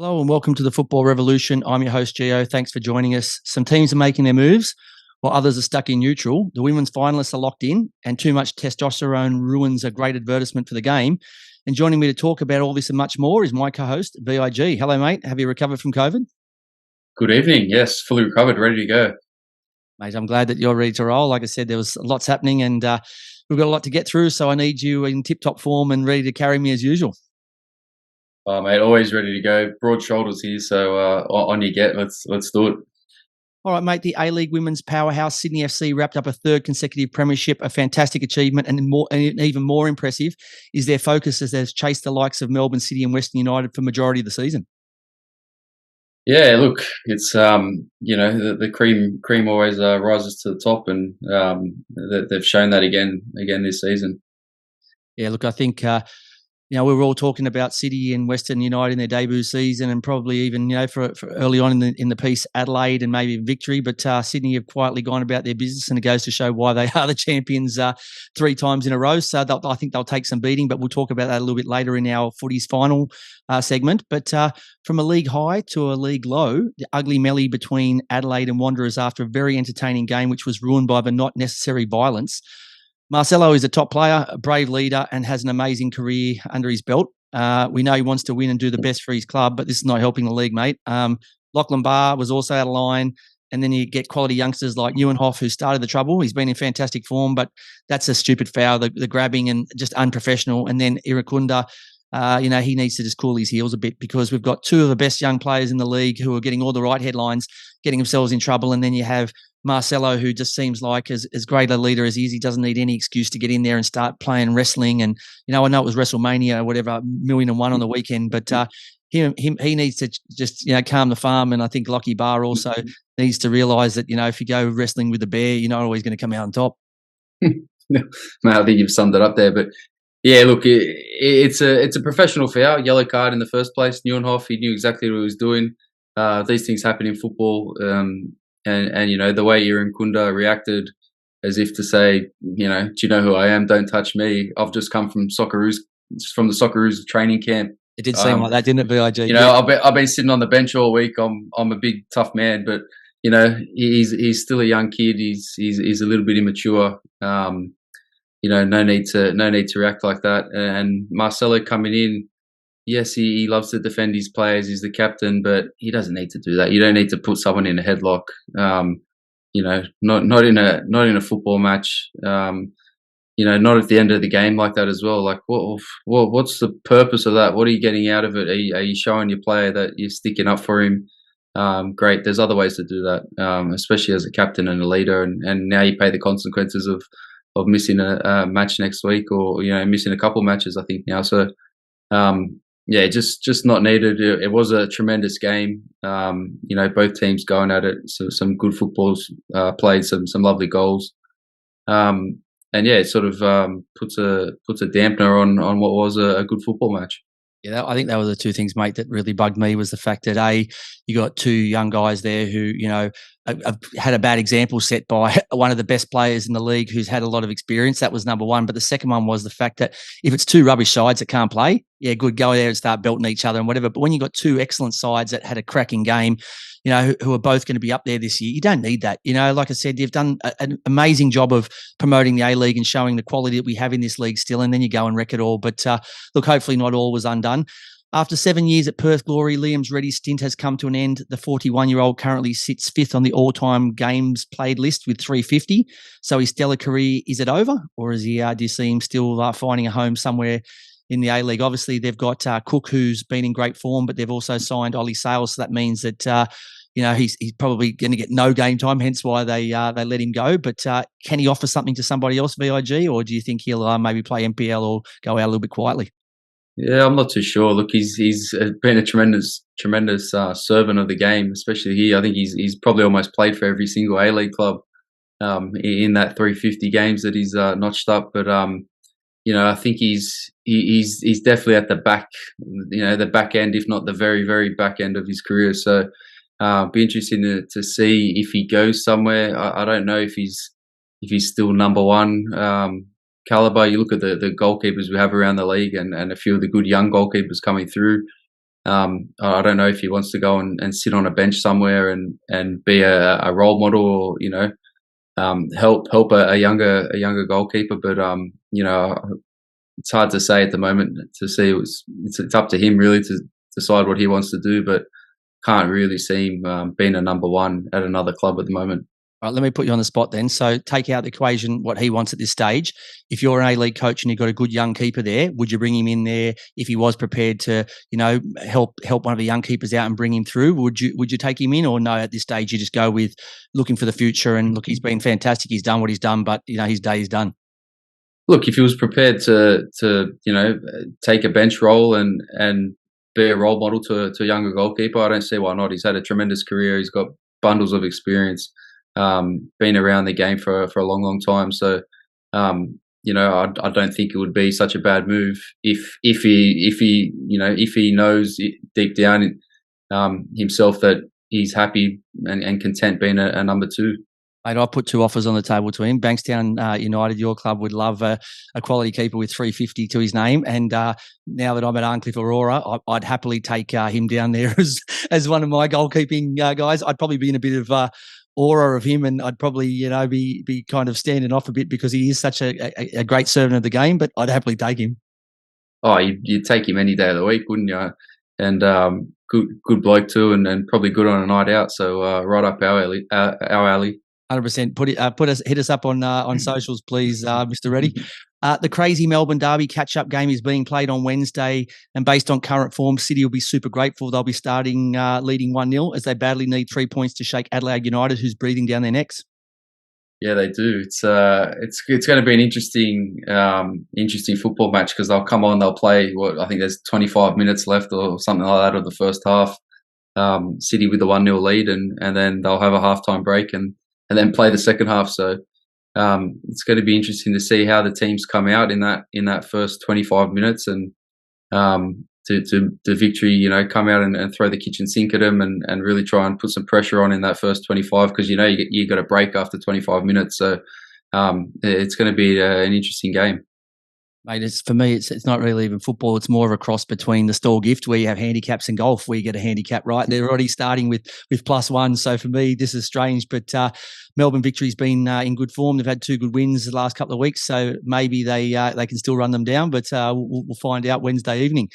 Hello and welcome to the Football Revolution. I'm your host, Gio. Thanks for joining us. Some teams are making their moves while others are stuck in neutral. The women's finalists are locked in, and too much testosterone ruins a great advertisement for the game. And joining me to talk about all this and much more is my co-host, VIG. Hello, mate. Have you recovered from COVID? Good evening. Yes, fully recovered, ready to go. Mate, I'm glad that you're ready to roll. Like I said, there was lots happening and we've got a lot to get through, so I need you in tip-top form and ready to carry me as usual. Oh, mate, always ready to go. Broad shoulders here, so on you get. Let's do it. All right, mate. The A-League women's powerhouse Sydney FC wrapped up a third consecutive premiership, a fantastic achievement, and even more impressive is their focus as they've chased the likes of Melbourne City and Western United for majority of the season. Yeah, look, it's the cream always rises to the top, and they've shown that again this season. Yeah, look, I think we were all talking about City and Western United in their debut season, and probably even for early on in the piece, Adelaide and maybe Victory. But Sydney have quietly gone about their business, and it goes to show why they are the champions 3 times in a row. So I think they'll take some beating, but we'll talk about that a little bit later in our footy's final segment. But from a league high to a league low, the ugly melee between Adelaide and Wanderers after a very entertaining game, which was ruined by the not necessary violence. Marcelo is a top player, a brave leader, and has an amazing career under his belt. We know he wants to win and do the best for his club, but this is not helping the league, mate. Lachlan Barr was also out of line, and then you get quality youngsters like Neuenhoff, who started the trouble. He's been in fantastic form, but that's a stupid foul, the grabbing and just unprofessional. And then Irakunda, he needs to just cool his heels a bit, because we've got 2 of the best young players in the league who are getting all the right headlines, getting themselves in trouble, and then you have Marcelo, who just seems like as great a leader as he is. He doesn't need any excuse to get in there and start playing wrestling. And, I know it was WrestleMania or whatever, 1,000,001 on the weekend, but he needs to just, calm the farm. And I think Lockie Barr also needs to realise that, if you go wrestling with the bear, you're not always going to come out on top. Mate, I think you've summed it up there. But yeah, look, it's a professional foul, yellow card in the first place. Neuenhoff, he knew exactly what he was doing. These things happen in football. And the way Irakunda reacted, as if to say, do you know who I am? Don't touch me. I've just come from the Socceroos training camp. It did seem like that, didn't it, VIG? I've been sitting on the bench all week. I'm a big tough man, but he's still a young kid. He's a little bit immature. No need to react like that. And Marcelo coming in, yes, he loves to defend his players. He's the captain, but he doesn't need to do that. You don't need to put someone in a headlock. Not in a football match. Not at the end of the game like that as well. Like, what's the purpose of that? What are you getting out of it? Are you showing your player that you're sticking up for him? Great. There's other ways to do that, especially as a captain and a leader. And now you pay the consequences of missing a match next week, or missing a couple matches, I think now. So. Just not needed. It was a tremendous game. Both teams going at it. So some good footballs played, some lovely goals. It sort of puts a dampener on what was a good football match. Yeah, I think that were the 2 things, mate, that really bugged me, was the fact that you got 2 young guys there who, have had a bad example set by one of the best players in the league who's had a lot of experience. That was number one. But the second one was the fact that if it's 2 rubbish sides that can't play, yeah, good, go there and start belting each other and whatever. But when you've got 2 excellent sides that had a cracking game, who are both going to be up there this year, you don't need that. Like I said, you've done an amazing job of promoting the A-League and showing the quality that we have in this league still, and then you go and wreck it all. But look, hopefully not all was undone. After 7 years at Perth Glory, Liam's ready stint has come to an end. The 41-year-old currently sits 5th on the all-time games played list with 350. So his stellar career, is it over? Or is he? Do you see him still finding a home somewhere in the A-League? Obviously, they've got Cook, who's been in great form, but they've also signed Ollie Sales. So that means that he's probably going to get no game time, hence why they let him go. But can he offer something to somebody else, VIG, or do you think he'll maybe play NPL or go out a little bit quietly? Yeah, I'm not too sure. Look, he's been a tremendous servant of the game, especially here. I think he's probably almost played for every single A-League club in that 350 games that he's notched up. But I think he's definitely at the back, the back end, if not the very, very back end of his career. So be interesting to see if he goes somewhere. I don't know if he's still number one caliber. You look at the goalkeepers we have around the league, and a few of the good young goalkeepers coming through. I don't know if he wants to go and sit on a bench somewhere and be a role model, or help a younger goalkeeper. But it's hard to say at the moment. To see, it's up to him really to decide what he wants to do. But can't really see him being a number one at another club at the moment. All right, let me put you on the spot then. So take out the equation what he wants at this stage. If you're an A-League coach and you've got a good young keeper there, would you bring him in there if he was prepared to, help one of the young keepers out and bring him through? Would you take him in, or no? At this stage, you just go with looking for the future and look. He's been fantastic. He's done what he's done, but his day is done. Look, if he was prepared to take a bench role and be a role model to a younger goalkeeper, I don't see why not. He's had a tremendous career. He's got bundles of experience. Been around the game for a long time. So, I don't think it would be such a bad move if he knows deep down himself that he's happy and content being a number two. Mate, I put 2 offers on the table to him. Bankstown United, your club, would love a quality keeper with 350 to his name. And now that I'm at Arncliffe Aurora, I'd happily take him down there as one of my goalkeeping guys. I'd probably be in a bit of aura of him, and I'd probably be kind of standing off a bit because he is such a great servant of the game. But I'd happily take him. Oh, you'd take him any day of the week, wouldn't you? And good bloke too, and probably good on a night out. So right up our alley. 100%. Hit us up on socials, please, Mr. Reddy. The crazy Melbourne Derby catch-up game is being played on Wednesday, and based on current form, City will be super grateful. They'll be starting leading 1-0 as they badly need 3 points to shake Adelaide United, who's breathing down their necks. Yeah, they do. It's going to be an interesting football match because they'll come on, they'll play. I think there's 25 minutes left or something like that of the first half. City with the 1-0 lead, and then they'll have a halftime break and then play the second half. So it's going to be interesting to see how the teams come out in that first 25 minutes and to victory. Come out and throw the kitchen sink at them and really try and put some pressure on in that first 25 because you got a break after 25 minutes. So it's going to be an interesting game. Mate, for me, it's not really even football. It's more of a cross between the Stall Gift, where you have handicaps, and golf, where you get a handicap right. They're already starting with +1. So for me, this is strange. But Melbourne Victory's been in good form. They've had 2 good wins the last couple of weeks, so maybe they can still run them down. But we'll find out Wednesday evening.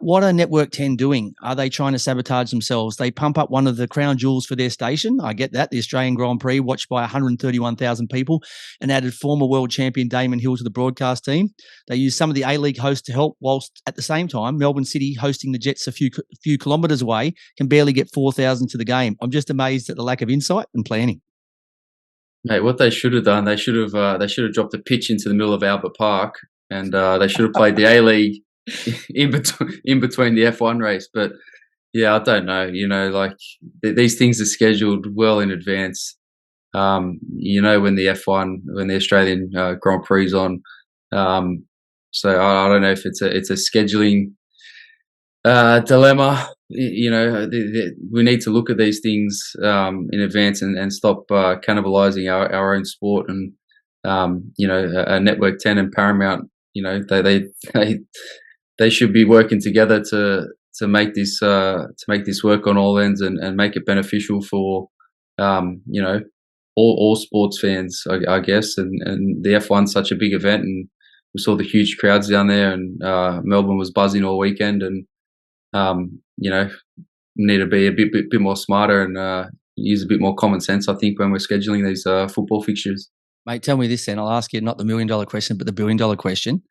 What are Network 10 doing? Are they trying to sabotage themselves? They pump up one of the crown jewels for their station. I get that. The Australian Grand Prix, watched by 131,000 people, and added former world champion Damon Hill to the broadcast team. They use some of the A-League hosts to help, whilst at the same time, Melbourne City, hosting the Jets a few kilometres away, can barely get 4,000 to the game. I'm just amazed at the lack of insight and planning. Mate, what they should have done, they should have dropped a pitch into the middle of Albert Park, and they should have played the A-League in between the F1 race. But yeah, I don't know. These things are scheduled well in advance. When the Australian Grand Prix is on. So I don't know if it's a scheduling dilemma. We need to look at these things in advance and stop cannibalizing our own sport. And a Network 10 and Paramount, they should be working together to make this work on all ends and make it beneficial for all sports fans, I guess. And the F1's such a big event, and we saw the huge crowds down there, and Melbourne was buzzing all weekend. And need to be a bit more smarter and use a bit more common sense, I think, when we're scheduling these football fixtures. Mate, tell me this then. I'll ask you not the $1 million question, but the $1 billion question.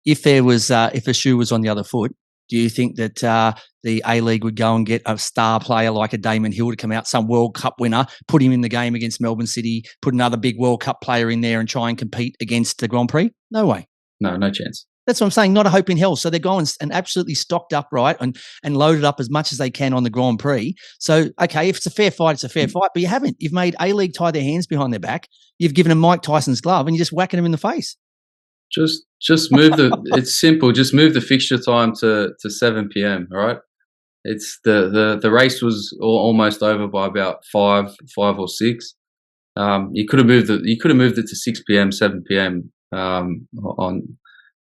If a shoe was on the other foot, do you think that the A-League would go and get a star player like a Damon Hill to come out, some World Cup winner, put him in the game against Melbourne City, put another big World Cup player in there and try and compete against the Grand Prix? No way. No chance. That's what I'm saying. Not a hope in hell. So they're going and absolutely stocked up, right, and loaded up as much as they can on the Grand Prix. So, okay, if it's a fair fight, it's a fair fight. But you haven't. You've made A-League tie their hands behind their back. You've given them Mike Tyson's glove, and you're just whacking them in the face. Just move it's simple. Just move the fixture time to 7 p.m. All right. It's the race was almost over by about 5 or 6. You could have moved it to 6 p.m., 7 p.m.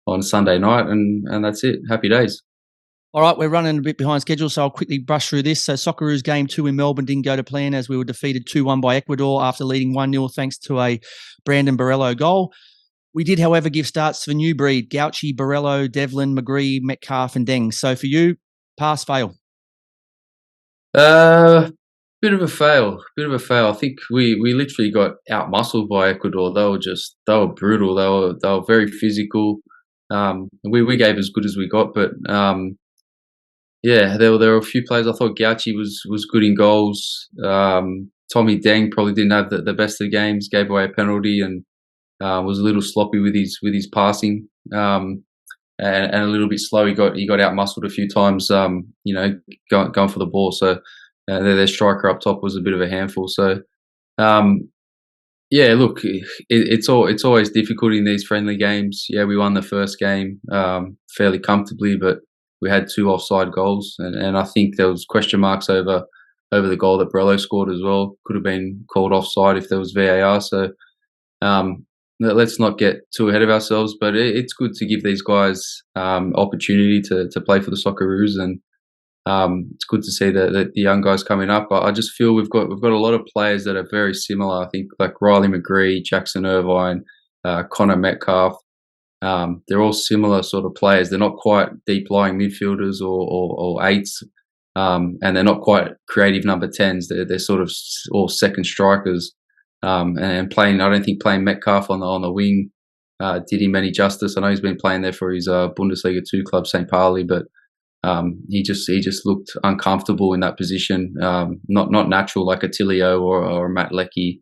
On Sunday night, and that's it. Happy days. All right, we're running a bit behind schedule, so I'll quickly brush through this. So Socceroos game 2 in Melbourne didn't go to plan as we were defeated 2-1 by Ecuador after leading 1-0 thanks to a Brandon Borrello goal. We did, however, give starts to the new breed: Gauchi, Borrello, Devlin, McGree, Metcalf and Deng. So for you, pass, fail? Bit of a fail. I think we literally got out-muscled by Ecuador. They were brutal. They were very physical. We gave as good as we got, but yeah, there were a few players. I thought Gauchi was good in goals. Tommy Deng probably didn't have the best of the games. Gave away a penalty and was a little sloppy with his passing, and a little bit slow. He got out muscled a few times. Going for the ball. So their striker up top was a bit of a handful. So yeah, look, it's always difficult in these friendly games. Yeah, we won the first game fairly comfortably, but we had 2 offside goals, and I think there was question marks over the goal that Borrello scored as well. Could have been called offside if there was VAR. So let's not get too ahead of ourselves, but it's good to give these guys opportunity to play for the Socceroos, and it's good to see the young guys coming up. I just feel we've got a lot of players that are very similar. I think like Riley McGree, Jackson Irvine, Connor Metcalf. They're all similar sort of players. They're not quite deep lying midfielders or eights, and they're not quite creative number 10s. They're sort of all second strikers. And playing, I don't think playing Metcalf on the wing did him any justice. I know he's been playing there for his Bundesliga 2 club, St. Pauli, but he just looked uncomfortable in that position. Not natural like a Tilio or a Matt Leckie.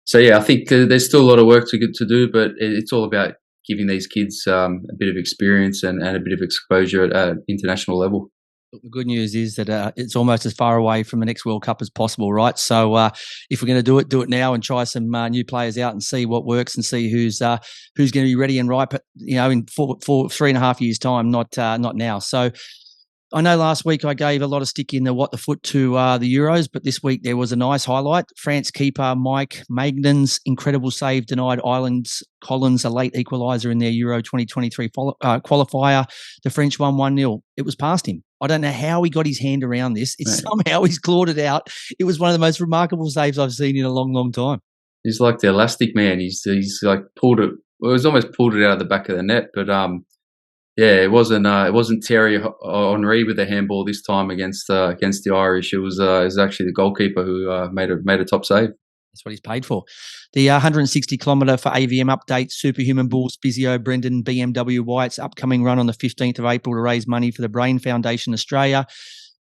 So yeah, I think there's still a lot of work to do, but it's all about giving these kids a bit of experience and a bit of exposure at international level. The good news is that it's almost as far away from the next World Cup as possible, right? So if we're going to do it now and try some new players out and see what works and see who's going to be ready and ripe, in 3.5 years' time, not now. So I know last week I gave a lot of stick in the what the foot to the Euros, but this week there was a nice highlight. France keeper Mike Magnan's incredible save denied Ireland's Collins a late equaliser in their Euro 2023 qualifier. The French won 1-0. It was past him. I don't know how he got his hand around this. Somehow he's clawed it out. It was one of the most remarkable saves I've seen in a long, long time. He's like the Elastic Man. He's like pulled it. Well, it was almost pulled it out of the back of the net, but yeah, it wasn't Thierry Henry with the handball this time against the Irish. It was actually the goalkeeper who made a top save. That's what he's paid for. The 160-kilometre for AVM update, Superhuman Bulls physio Brendan BMW Wyatt's upcoming run on the 15th of April to raise money for the Brain Foundation Australia.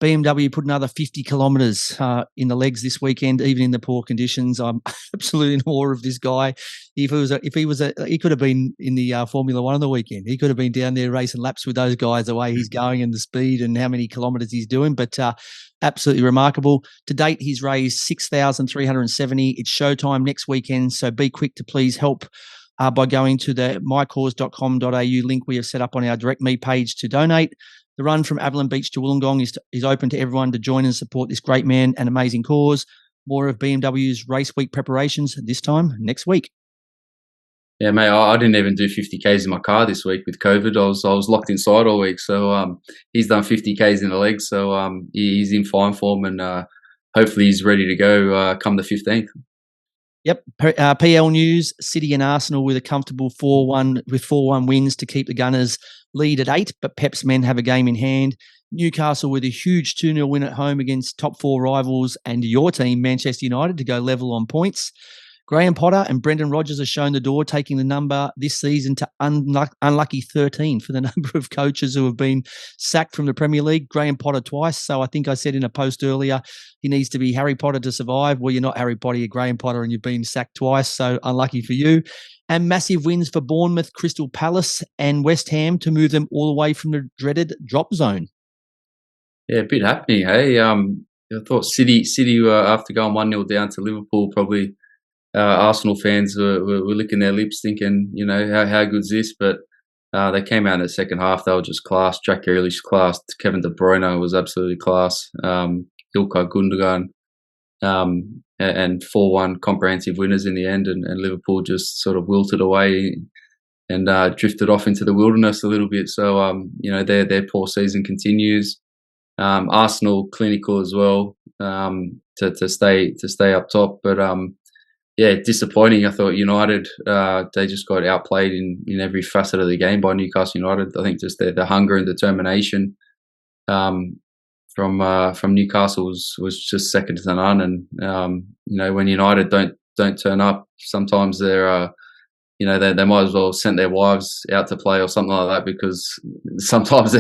BMW put another 50 kilometres in the legs this weekend, even in the poor conditions. I'm absolutely in awe of this guy. He could have been in the Formula One on the weekend. He could have been down there racing laps with those guys, the way he's going and the speed and how many kilometres he's doing. But absolutely remarkable. To date, he's raised 6,370. It's showtime next weekend, so be quick to please help by going to the mycause.com.au link we have set up on our Direct Me page to donate. The run from Avalon Beach to Wollongong is open to everyone to join and support this great man and amazing cause. More of BMW's race week preparations this time next week. Yeah, mate, I didn't even do 50 Ks in my car this week with COVID. I was locked inside all week. So he's done 50 Ks in the legs. So he's in fine form, and hopefully he's ready to go come the 15th. Yep. PL news, City and Arsenal with a comfortable 4-1 wins to keep the Gunners lead at 8, but Pep's men have a game in hand. Newcastle with a huge 2-0 win at home against top 4 rivals, and your team, Manchester United, to go level on points. Graham Potter and Brendan Rodgers have shown the door, taking the number this season to unlucky 13 for the number of coaches who have been sacked from the Premier League. Graham Potter twice. So I think I said in a post earlier, he needs to be Harry Potter to survive. Well, you're not Harry Potter, you're Graham Potter, and you've been sacked twice. So unlucky for you. And massive wins for Bournemouth, Crystal Palace and West Ham to move them all the way from the dreaded drop zone. Yeah, a bit happening, hey? I thought City after going 1-0 down to Liverpool, probably Arsenal fans were licking their lips thinking, how good's this? But they came out in the second half. They were just class. Jack Grealish class. Kevin De Bruyne was absolutely class. Ilkay Gundogan. And 4-1 comprehensive winners in the end. And Liverpool just sort of wilted away drifted off into the wilderness a little bit. So their poor season continues. Arsenal clinical as well, to stay up top, but disappointing. I thought United, they just got outplayed in every facet of the game by Newcastle United. I think just the hunger and determination from Newcastle was just second to none. And when United don't turn up, sometimes they're they might as well send their wives out to play or something like that, because sometimes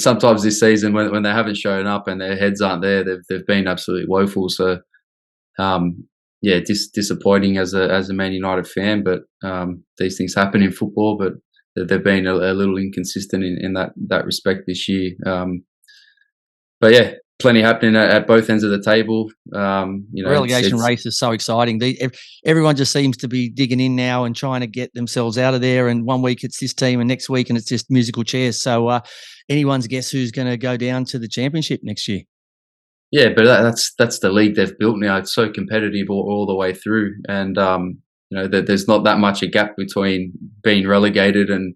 sometimes this season when they haven't shown up and their heads aren't there, they've been absolutely woeful. So disappointing as a Man United fan, but these things happen in football. But they've been a little inconsistent in that respect this year. But yeah, plenty happening at both ends of the table. The relegation race is so exciting. Everyone just seems to be digging in now and trying to get themselves out of there. And one week it's this team, and next week and it's just musical chairs. So anyone's guess who's going to go down to the championship next year. Yeah, but that's the league they've built now. It's so competitive all the way through, and there's not that much a gap between being relegated and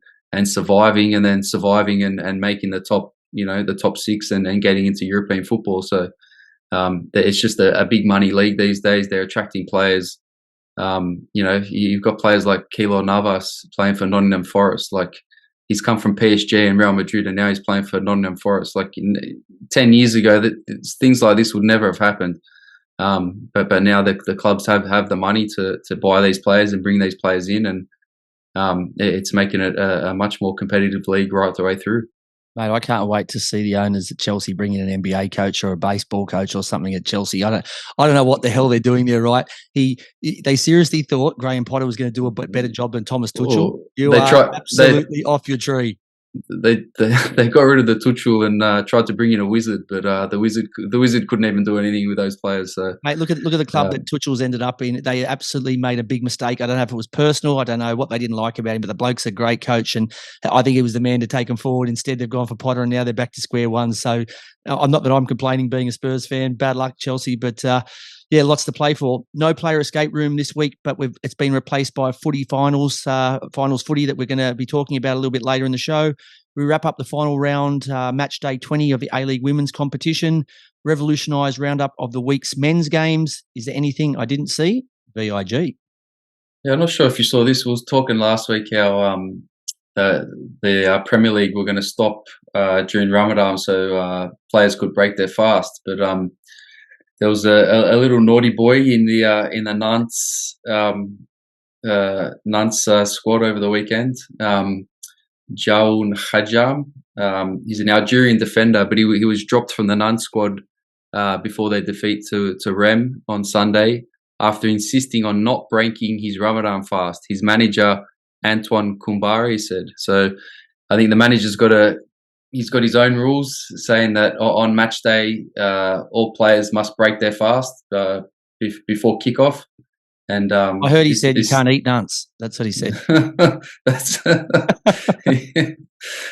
surviving, and then surviving and making the top six and getting into European football. So it's just a big money league these days. They're attracting players. You've got players like Keylor Navas playing for Nottingham Forest. Like, he's come from PSG and Real Madrid, and now he's playing for Nottingham Forest. Like 10 years ago, things like this would never have happened. But now the clubs have the money to buy these players and bring these players in, and it's making it a much more competitive league right the way through. Mate, I can't wait to see the owners at Chelsea bring in an NBA coach or a baseball coach or something at Chelsea. I don't know what the hell they're doing there, right? They seriously thought Graham Potter was going to do a better job than Thomas Tuchel. You are absolutely off your tree. They got rid of the Tuchel and tried to bring in a wizard, but the wizard couldn't even do anything with those players. So, mate, look at the club that Tuchel's ended up in. They absolutely made a big mistake. I don't know if it was personal. I don't know what they didn't like about him, but the bloke's a great coach, and I think he was the man to take them forward. Instead, they've gone for Potter, and now they're back to square one. So, I'm not that I'm complaining being a Spurs fan. Bad luck, Chelsea, but. Lots to play for. No player escape room this week, but it's been replaced by footy finals footy that we're going to be talking about a little bit later in the show. We wrap up the final round, match day 20 of the A-League women's competition. Revolutionised Round-up of the week's men's games. Is there anything I didn't see? VIG. Yeah, I'm not sure if you saw this. We was talking last week how the Premier League were going to stop during Ramadan so players could break their fast, but there was a little naughty boy in the Nantes squad over the weekend. Jaoun Hajam. He's an Algerian defender, but he was dropped from the Nantes squad before their defeat to Rennes on Sunday after insisting on not breaking his Ramadan fast. His manager, Antoine Koumbari, said. So I think the manager's he's got his own rules saying that on match day, all players must break their fast before kickoff. And I heard he said you can't eat nuts. That's what he said.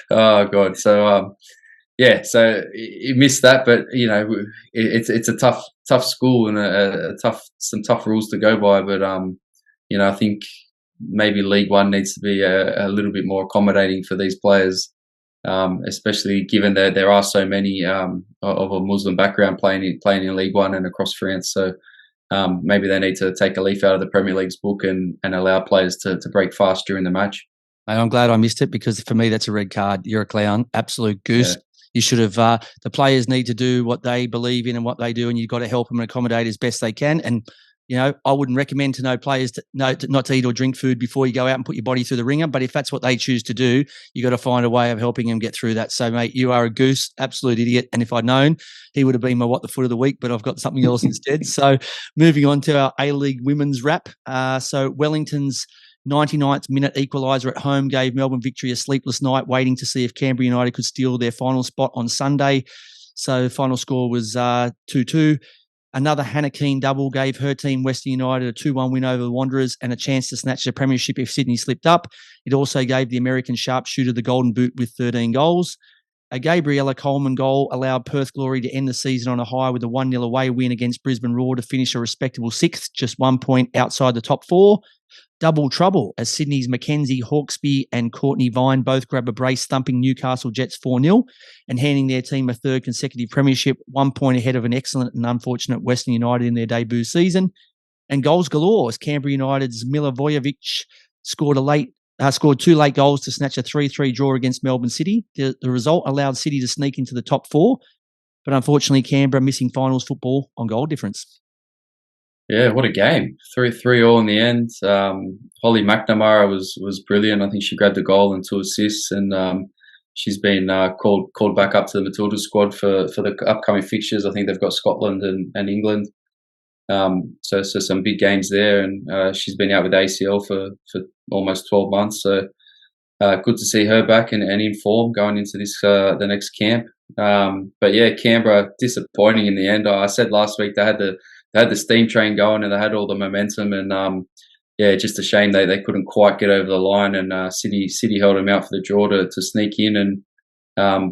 Oh God! So so he missed that, but it's a tough school and some tough rules to go by. But I think maybe League One needs to be a little bit more accommodating for these players. Especially given that there are so many of a Muslim background playing in League One and across France. So maybe they need to take a leaf out of the Premier League's book and allow players to break fast during the match. And I'm glad I missed it, because for me that's a red card. You're a clown, absolute goose. Yeah. You should have. The players need to do what they believe in and what they do, and you've got to help them and accommodate as best they can. And I wouldn't recommend to players not to eat or drink food before you go out and put your body through the ringer. But if that's what they choose to do, you got to find a way of helping them get through that. So, mate, you are a goose, absolute idiot. And if I'd known, he would have been my What the Foot of the Week, but I've got something else instead. So, moving on to our A-League women's wrap. So, Wellington's 99th minute equaliser at home gave Melbourne Victory a sleepless night, waiting to see if Canberra United could steal their final spot on Sunday. So, final score was 2-2. Another Hannah Keane double gave her team, Western United, a 2-1 win over the Wanderers and a chance to snatch the premiership if Sydney slipped up. It also gave the American sharpshooter the golden boot with 13 goals. A Gabriella Coleman goal allowed Perth Glory to end the season on a high with a 1-0 away win against Brisbane Roar to finish a respectable 6th, just 1 point outside the top 4. Double trouble as Sydney's Mackenzie Hawkesby and Courtney Vine both grab a brace, thumping Newcastle Jets 4-0 and handing their team a third consecutive premiership, 1 point ahead of an excellent and unfortunate Western United in their debut season. And goals galore as Canberra United's Milivojevic scored two late goals to snatch a 3-3 draw against Melbourne City. The result allowed City to sneak into the top four, but unfortunately Canberra missing finals football on goal difference. Yeah, what a game. 3-3 all in the end. Holly McNamara was brilliant. I think she grabbed the goal and 2 assists, and she's been called back up to the Matilda squad for the upcoming fixtures. I think they've got Scotland and England. So some big games there, and she's been out with ACL for almost 12 months. So good to see her back and in form going into this the next camp. But yeah, Canberra disappointing in the end. I said last week they had the steam train going and they had all the momentum, and yeah, just a shame they couldn't quite get over the line, and City held them out for the draw to sneak in, and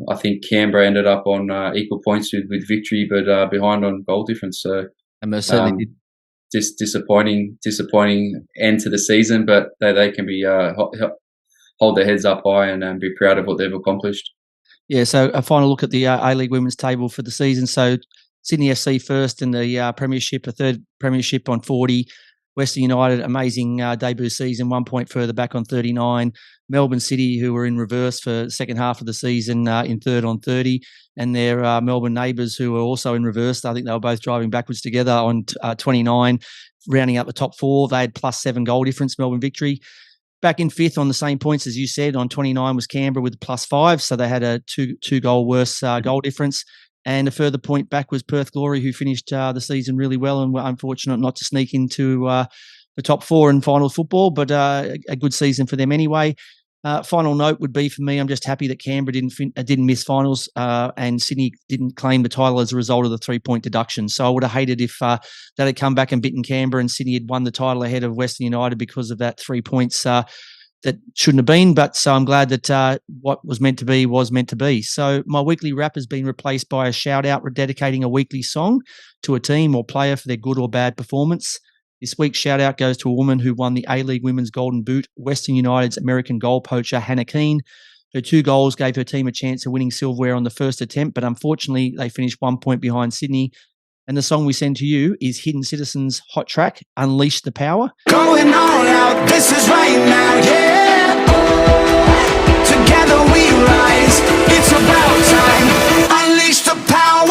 I think Canberra ended up on equal points with victory, but behind on goal difference. So. And most certainly did. Just disappointing end to the season, but they can be hold their heads up high and be proud of what they've accomplished. Yeah, so a final look at the A-League women's table for the season. So Sydney FC first in the premiership, a third premiership on 40. Western United, amazing debut season, 1 point further back on 39. Melbourne City, who were in reverse for the second half of the season, in third on 30. And their Melbourne neighbours, who were also in reverse. I think they were both driving backwards together on 29, rounding up the top four. They had +7 goal difference, Melbourne Victory. Back in fifth on the same points as you said, on 29 was Canberra with +5. So they had a two goal worse goal difference. And a further point back was Perth Glory, who finished the season really well and were unfortunate not to sneak into the top four in finals football, but a good season for them anyway. Final note would be for me, I'm just happy that Canberra didn't miss finals and Sydney didn't claim the title as a result of the 3-point deduction. So I would have hated if that had come back and bitten Canberra and Sydney had won the title ahead of Western United because of that 3 points that shouldn't have been, but so I'm glad that what was meant to be was meant to be. So my weekly wrap has been replaced by a shout-out dedicating a weekly song to a team or player for their good or bad performance. This week's shout-out goes to a woman who won the A-League Women's Golden Boot, Western United's American goal poacher, Hannah Keane. Her 2 goals gave her team a chance of winning silverware on the first attempt, but unfortunately they finished 1 point behind Sydney. And the song we send to you is Hidden Citizens' hot track, Unleash the Power. Going all out, this is right now, yeah. Together we rise, it's about time. Unleash the power.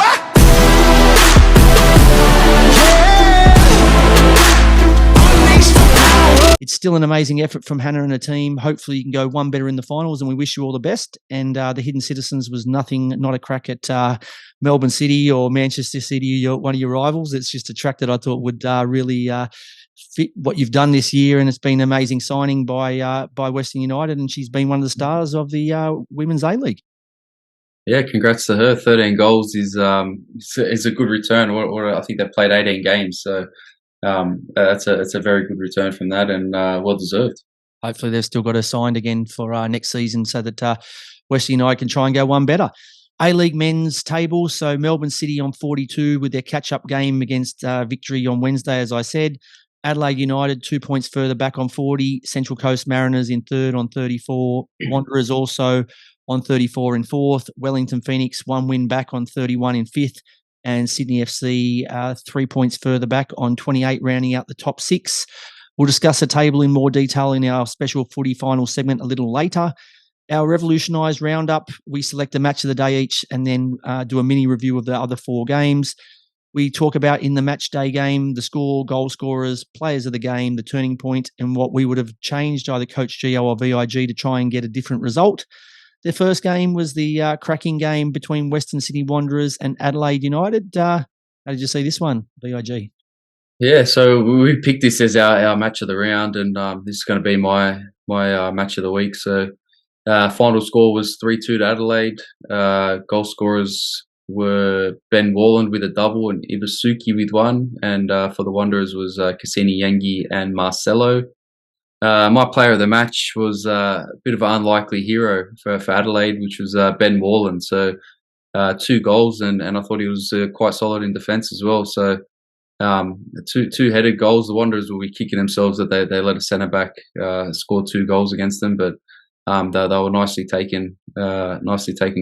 It's still an amazing effort from Hannah and her team. Hopefully you can go one better in the finals, and we wish you all the best. And the Hidden Citizens was not a crack at Melbourne City or Manchester City, one of your rivals. It's just a track that I thought would really fit what you've done this year, and it's been an amazing signing by Western United, and she's been one of the stars of the Women's A-League. Yeah, congrats to her. 13 goals is a good return. Or I think they played 18 games, so it's a very good return from that, and well deserved. Hopefully they've still got her signed again for next season so that Western United can try and go one better. A-League men's table, so Melbourne City on 42 with their catch-up game against Victory on Wednesday, as I said. Adelaide United 2 points further back on 40. Central Coast Mariners in third on 34. Wanderers also on 34 in fourth. Wellington Phoenix 1 win back on 31 in fifth. And Sydney FC 3 points further back on 28, rounding out the top 6. We'll discuss the table in more detail in our special footy final segment a little later. Our Revolutionised Round-up, we select a match of the day each and then do a mini review of the other 4 games. We talk about in the match day game, the score, goal scorers, players of the game, the turning point, and what we would have changed, either Coach Gio or VIG, to try and get a different result. Their first game was the cracking game between Western Sydney Wanderers and Adelaide United. How did you see this one, VIG? Yeah, so we picked this as our match of the round, and this is going to be my match of the week. So final score was 3-2 to Adelaide. Goal scorers were Ben Warland with a double and Ibasuki with 1, and for the Wanderers was Cassini Yengi and Marcelo. My player of the match was a bit of an unlikely hero for Adelaide, which was Ben Warland. So 2 goals, and I thought he was quite solid in defence as well. So two-headed goals. The Wanderers will be kicking themselves that they let a centre back score 2 goals against them, but they were nicely taken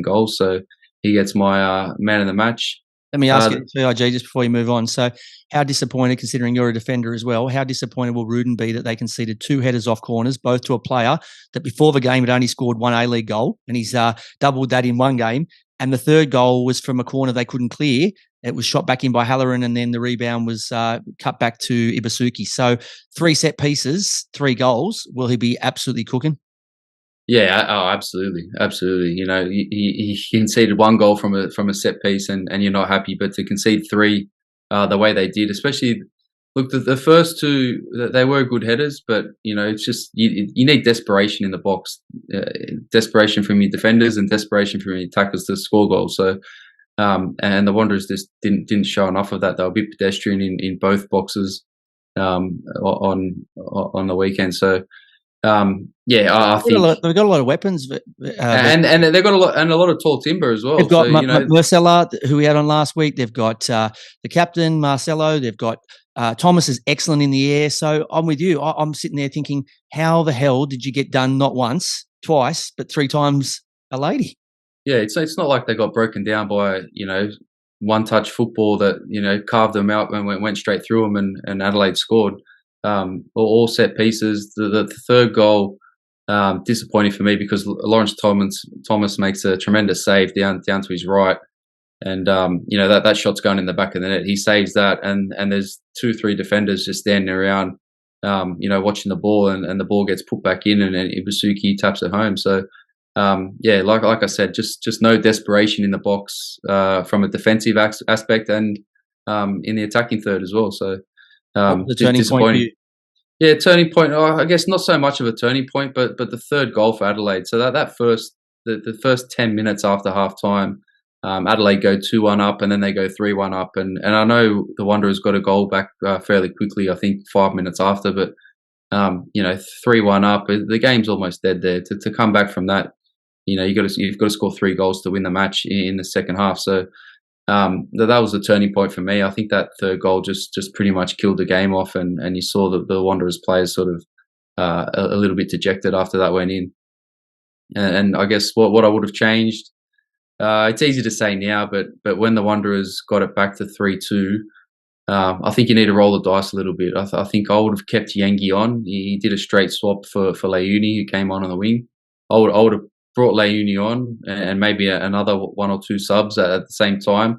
goals. So he gets my man of the match. Let me ask you, VIG, just before you move on. So, how disappointed, considering you're a defender as well, how disappointed will Rudin be that they conceded 2 headers off corners, both to a player that before the game had only scored 1 A-League goal, and he's doubled that in one game, and the third goal was from a corner they couldn't clear. It was shot back in by Halloran, and then the rebound was cut back to Ibasuki. So 3 set pieces, 3 goals. Will he be absolutely cooking? Yeah, absolutely. You know, he conceded 1 goal from a set piece, and you're not happy, but to concede 3 the way they did, especially look the first 2, they were good headers, but you know, it's just you need desperation in the box, desperation from your defenders and desperation from your attackers to score goals. So. And the Wanderers just didn't show enough of that. They were a bit pedestrian in both boxes on the weekend. So I think they've got a lot of weapons, and they've got a lot of tall timber as well. They've got so, Marcella, who we had on last week. They've got the captain Marcelo. They've got Thomas is excellent in the air. So I'm with you. I'm sitting there thinking, how the hell did you get done not once, twice, but 3 times a lady? Yeah, it's not like they got broken down by, you know, one-touch football that, you know, carved them out and went straight through them and Adelaide scored. All set pieces. The third goal, disappointing for me because Lawrence Thomas makes a tremendous save down to his right. And, you know, that shot's going in the back of the net. He saves that and there's 2-3 defenders just standing around, you know, watching the ball and the ball gets put back in and Ibasuki taps it home. So, like I said, just no desperation in the box from a defensive aspect and in the attacking third as well. So the turning point for you? Yeah, turning point. I guess not so much of a turning point, but the third goal for Adelaide. So that first the first 10 minutes after half time, Adelaide go 2-1 up and then they go 3-1 up, and I know the Wanderers got a goal back fairly quickly. I think 5 minutes after, but you know, 3-1 up, the game's almost dead there. To come back from that. You know, you've got to score 3 goals to win the match in the second half. So that was the turning point for me. I think that third goal just pretty much killed the game off, and you saw the Wanderers players sort of a little bit dejected after that went in. And I guess what I would have changed, it's easy to say now, but when the Wanderers got it back to 3-2, I think you need to roll the dice a little bit. I think I would have kept Yengi on. He did a straight swap for Leuni, who came on the wing. I would have brought Leuni on and maybe another 1 or 2 subs at the same time.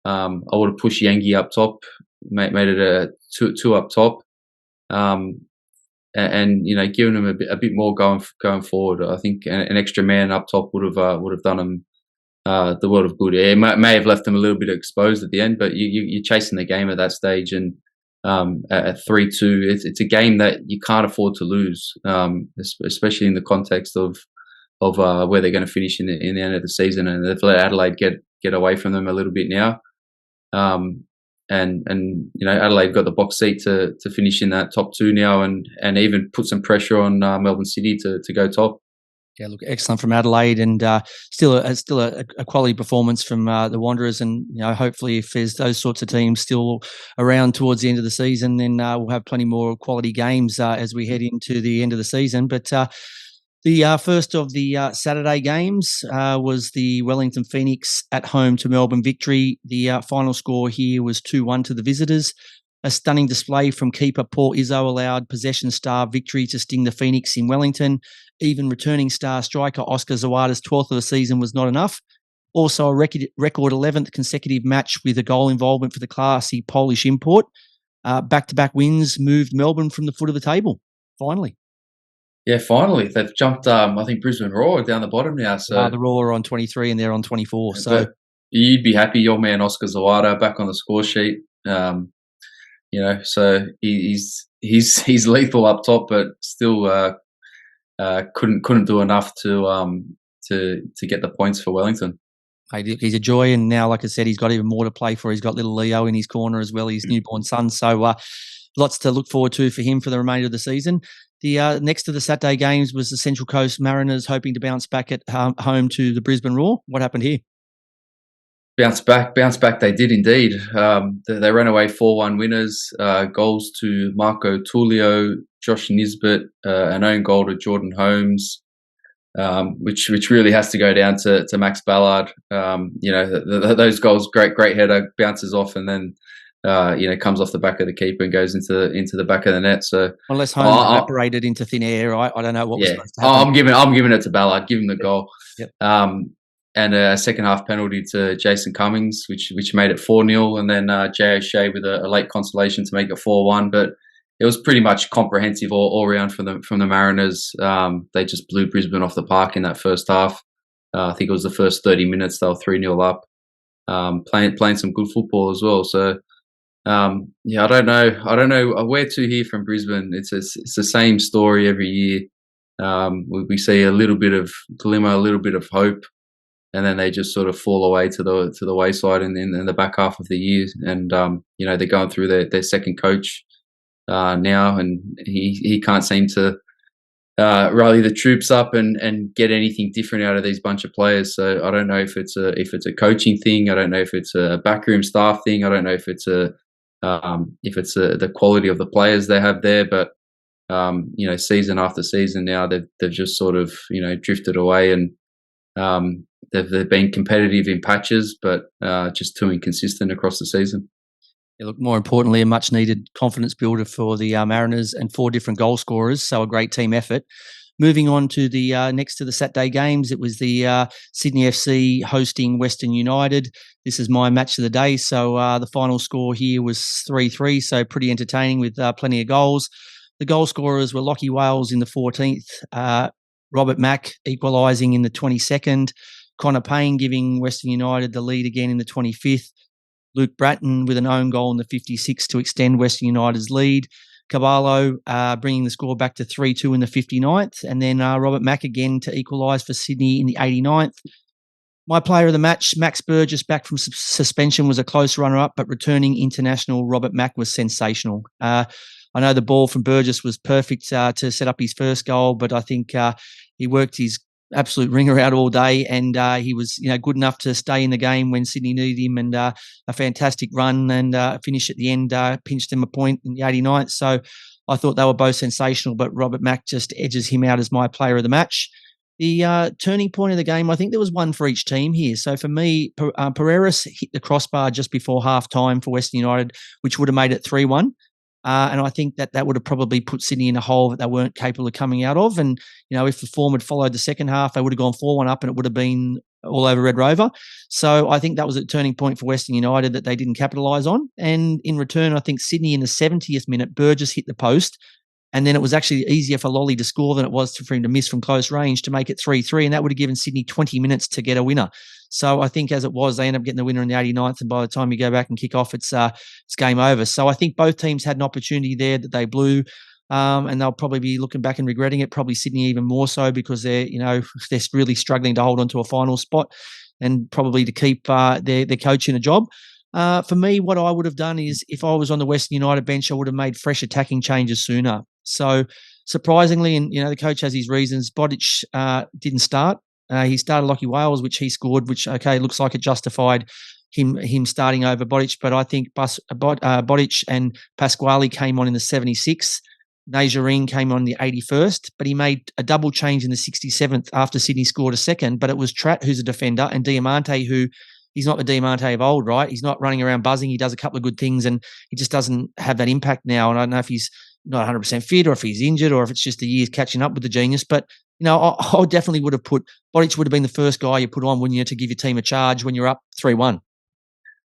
I would have pushed Yengi up top, made it a 2 up top, and you know, given him a bit more going forward. I think an extra man up top would have done him the world of good. It may have left them a little bit exposed at the end, but you're chasing the game at that stage, and at 3-2, it's a game that you can't afford to lose, especially in the context of where they're going to finish in the end of the season, and they've let Adelaide get away from them a little bit now. And you know, Adelaide got the box seat to finish in that top 2 now, and even put some pressure on Melbourne City to go top. Yeah, look, excellent from Adelaide, and still a quality performance from the Wanderers. And you know, hopefully, if there's those sorts of teams still around towards the end of the season, then we'll have plenty more quality games as we head into the end of the season. But the first of the Saturday games was the Wellington Phoenix at home to Melbourne Victory. The final score here was 2-1 to the visitors. A stunning display from keeper Paul Izzo allowed possession-star Victory to sting the Phoenix in Wellington. Even returning star striker Oscar Zawada's 12th of the season was not enough. Also a record 11th consecutive match with a goal involvement for the classy Polish import. Back-to-back wins moved Melbourne from the foot of the table, finally. Yeah, finally. They've jumped, I think, Brisbane Roar down the bottom now. So the Roar are on 23 and they're on 24. So you'd be happy, your man Oscar Zawada back on the score sheet. You know, so he's lethal up top, but still couldn't do enough to get the points for Wellington. He's a joy, and now, like I said, he's got even more to play for. He's got little Leo in his corner as well, his newborn son. So lots to look forward to for him for the remainder of the season. The next of the Saturday games was the Central Coast Mariners hoping to bounce back at home to the Brisbane Roar. What happened here? Bounce back. They did indeed. They ran away 4-1 winners. Goals to Marco Tullio, Josh Nisbet, an own goal to Jordan Holmes, which really has to go down to Max Ballard. Those goals, great header, bounces off, and then comes off the back of the keeper and goes into the back of the net. So unless Holmes evaporated into thin air, I don't know what was supposed to happen. I'm giving it to Ballard. Give him the goal. Yep. And a second half penalty to Jason Cummings, which made it 4-0, and then Jay O'Shea with a late consolation to make it 4-1. But it was pretty much comprehensive all round from the Mariners. They just blew Brisbane off the park in that first half. I think it was the first 30 minutes they were 3-0 up, playing some good football as well. So I don't know where to here from Brisbane. It's the same story every year. We see a little bit of glimmer, a little bit of hope, and then they just sort of fall away to the wayside in the back half of the year. And they're going through their second coach now, and he can't seem to rally the troops up and get anything different out of these bunch of players. So I don't know if it's a coaching thing. I don't know if it's a backroom staff thing. I don't know if it's the quality of the players they have there. But season after season now, they've just sort of drifted away, and they've been competitive in patches, but just too inconsistent across the season. Yeah, look, more importantly, a much-needed confidence builder for the Mariners and 4 different goal scorers, so a great team effort. Moving on to the next to the Saturday games, it was the Sydney FC hosting Western United. This is my match of the day, so the final score here was 3-3, so pretty entertaining with plenty of goals. The goal scorers were Lachie Wales in the 14th, Robert Mack equalising in the 22nd, Connor Payne giving Western United the lead again in the 25th, Luke Bratton with an own goal in the 56th to extend Western United's lead, Caballo bringing the score back to 3-2 in the 59th, and then Robert Mack again to equalise for Sydney in the 89th. My player of the match, Max Burgess, back from suspension, was a close runner-up, but returning international Robert Mack was sensational. I know the ball from Burgess was perfect to set up his first goal, but I think he worked his absolute ringer out all day, and he was good enough to stay in the game when Sydney needed him, and a fantastic run and finish at the end pinched him a point in the 89th. So I thought they were both sensational, but Robert Mack just edges him out as my player of the match. The turning point of the game, I think there was one for each team here. So for me, Pereiras hit the crossbar just before half-time for Western United, which would have made it 3-1. And I think that would have probably put Sydney in a hole that they weren't capable of coming out of. And, if the form had followed the second half, they would have gone 4-1 up and it would have been all over Red Rover. So I think that was a turning point for Western United that they didn't capitalise on. And in return, I think Sydney in the 70th minute, Burgess hit the post. And then it was actually easier for Lolly to score than it was for him to miss from close range to make it 3-3. And that would have given Sydney 20 minutes to get a winner. So I think as it was, they end up getting the winner in the 89th. And by the time you go back and kick off, it's game over. So I think both teams had an opportunity there that they blew. And they'll probably be looking back and regretting it. Probably Sydney even more so because they're really struggling to hold on to a final spot and probably to keep their coach in a job. For me, what I would have done is if I was on the Western United bench, I would have made fresh attacking changes sooner. So surprisingly, and the coach has his reasons, Bodic didn't start. He started Lachie Wales, which he scored, which looks like it justified him starting over Bodic. But I think Bodic and Pasquale came on in the 76th. Najarine came on in the 81st, but he made a double change in the 67th after Sydney scored a second. But it was Tratt, who's a defender, and Diamante, who he's not the Diamante of old, right? He's not running around buzzing. He does a couple of good things, and he just doesn't have that impact now. And I don't know if he's not 100% fit or if he's injured or if it's just the years catching up with the genius. But, I definitely would have put – Bodic would have been the first guy you put on, wouldn't you, to give your team a charge when you're up 3-1.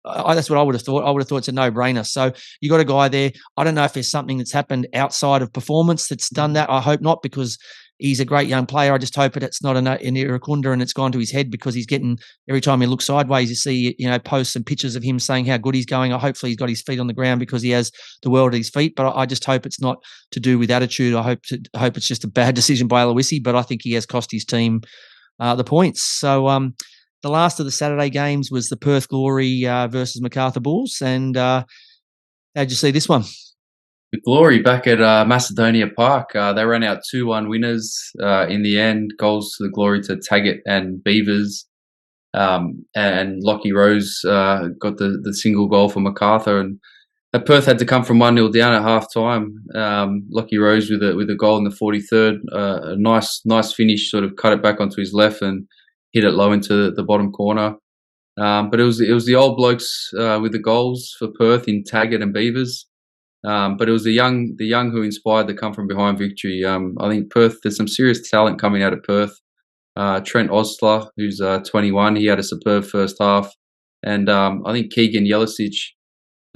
That's what I would have thought. I would have thought it's a no-brainer. So you got a guy there. I don't know if there's something that's happened outside of performance that's done that. I hope not, because he's a great young player. I just hope it's not an Irukunda and it's gone to his head, because he's getting, every time he looks sideways, you see, posts and pictures of him saying how good he's going. Hopefully he's got his feet on the ground because he has the world at his feet. But I just hope it's not to do with attitude. I hope it's just a bad decision by Aloisi, but I think he has cost his team the points. So the last of the Saturday games was the Perth Glory versus Macarthur Bulls. And how'd you see this one? The Glory back at Macedonia Park. They ran out 2-1 winners in the end. Goals to the Glory to Taggart and Beavers. and Lockie Rose got the single goal for MacArthur, and Perth had to come from 1-0 down at half time. Lockie Rose with a goal in the 43rd, a nice finish, sort of cut it back onto his left and hit it low into the bottom corner. But it was the old blokes with the goals for Perth in Taggart and Beavers. But it was the young who inspired the come from behind victory. I think Perth, there's some serious talent coming out of Perth. Trent Osler, who's 21, he had a superb first half, and I think Keegan Yelisic,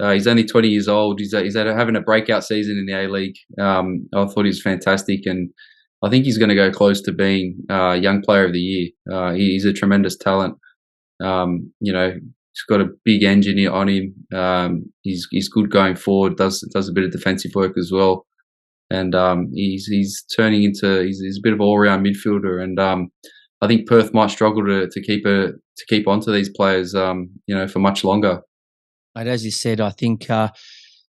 he's only 20 years old. He's having a breakout season in the A-League. I thought he was fantastic, and I think he's going to go close to being Young Player of the Year. He's a tremendous talent. He's got a big engine on him. He's good going forward. Does a bit of defensive work as well, and he's turning into he's a bit of an all-round midfielder. And I think Perth might struggle to keep onto these players, for much longer. And as you said, I think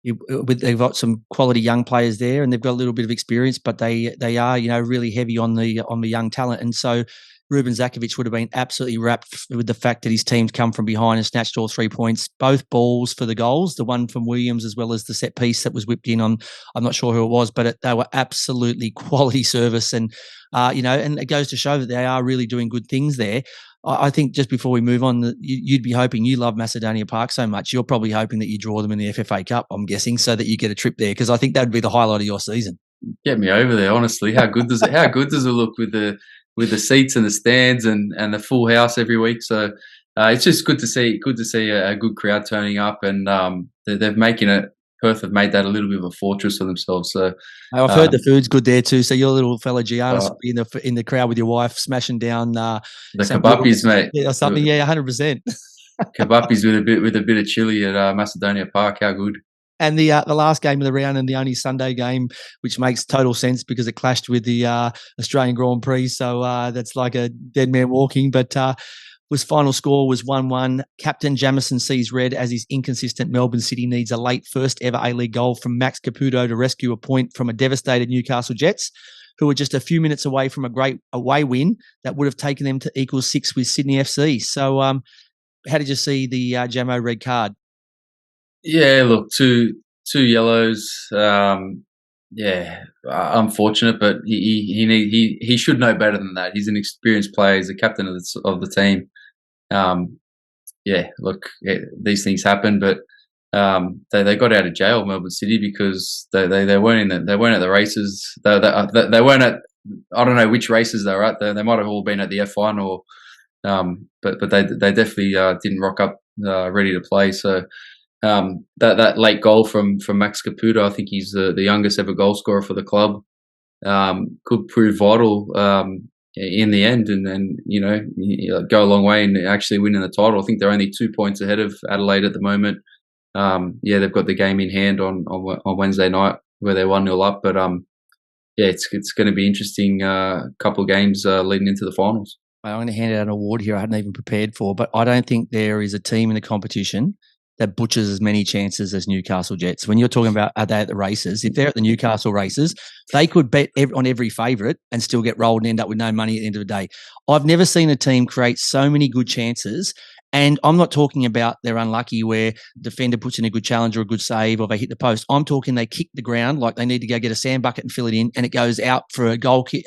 they've got some quality young players there, and they've got a little bit of experience, but they are really heavy on the young talent. And so Ruben Zakovic would have been absolutely wrapped with the fact that his team's come from behind and snatched all 3 points, both balls for the goals, the one from Williams as well as the set piece that was whipped in on, I'm not sure who it was, but they were absolutely quality service. And, and it goes to show that they are really doing good things there. I think just before we move on, you'd be hoping, you love Macedonia Park so much, you're probably hoping that you draw them in the FFA Cup, I'm guessing, so that you get a trip there, because I think that would be the highlight of your season. Get me over there, honestly. How good does it look with the seats and the stands and the full house every week? So it's just good to see a good crowd turning up, and they're making it. Perth have made that a little bit of a fortress for themselves. So I've heard the food's good there too. So your little fella Giannis will be in the crowd with your wife, smashing down the kebabis, mate. Yeah, or something. Yeah, 100%. Kebabis with a bit of chili at Macedonia Park. How good! And the last game of the round, and the only Sunday game, which makes total sense because it clashed with the Australian Grand Prix. So that's like a dead man walking. But final score was 1-1. Captain Jamison sees red as his inconsistent Melbourne City needs a late first ever A-League goal from Max Caputo to rescue a point from a devastated Newcastle Jets, who were just a few minutes away from a great away win that would have taken them to equal 6 with Sydney FC. So how did you see the Jamo red card? Yeah, look, two yellows. Unfortunate, but he should know better than that. He's an experienced player. He's the captain of the team. These things happen, but they got out of jail, Melbourne City, because they weren't at the races. They weren't at, I don't know which races they were at. They might have all been at the F1 or, but they definitely didn't rock up ready to play. So. That late goal from Max Caputo, I think he's the youngest ever goal scorer for the club, could prove vital in the end, and go a long way in actually winning the title. I think they're only 2 points ahead of Adelaide at the moment. They've got the game in hand on Wednesday night where they're 1-0 up, but it's going to be interesting couple of games leading into the finals. I'm going to hand out an award here I hadn't even prepared for, but I don't think there is a team in the competition that butchers as many chances as Newcastle Jets. When you're talking about, are they at the races? If they're at the Newcastle races, they could bet on every favourite and still get rolled and end up with no money at the end of the day. I've never seen a team create so many good chances. And I'm not talking about they're unlucky where defender puts in a good challenge or a good save or they hit the post. I'm talking they kick the ground like they need to go get a sand bucket and fill it in, and it goes out for a goal kick,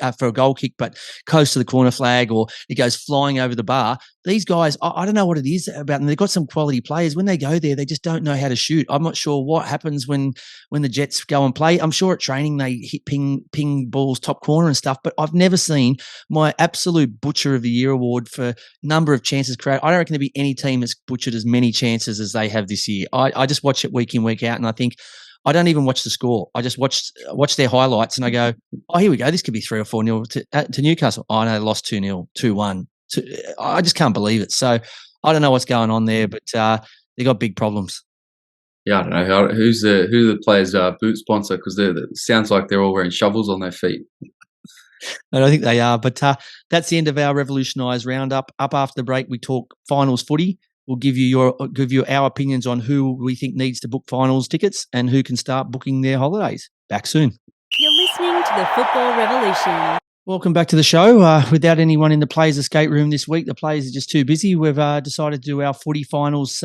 but close to the corner flag, or it goes flying over the bar. These guys, I don't know what it is about them. They've got some quality players. When they go there, they just don't know how to shoot. I'm not sure what happens when the Jets go and play. I'm sure at training they hit ping balls top corner and stuff, but I've never seen my absolute Butcher of the Year award for number of chances created. I don't reckon there'd be any team that's butchered as many chances as they have this year. I just watch it week in, week out, and I think I don't even watch the score. I just watch their highlights, and I go, oh, here we go. This could be 3 or 4-0 to Newcastle. Oh, no, they lost 2-0, 2-1. I just can't believe it. So I don't know what's going on there, but they got big problems. Yeah, I don't know who the players' boot sponsor, because it sounds like they're all wearing shovels on their feet. I don't think they are, but that's the end of our Revolutionised Roundup. Up after the break, we talk finals footy. We'll give you our opinions on who we think needs to book finals tickets and who can start booking their holidays. Back soon. You're listening to the Football Revolution. Welcome back to the show. Without anyone in the players' escape room this week, the players are just too busy. We've decided to do our footy finals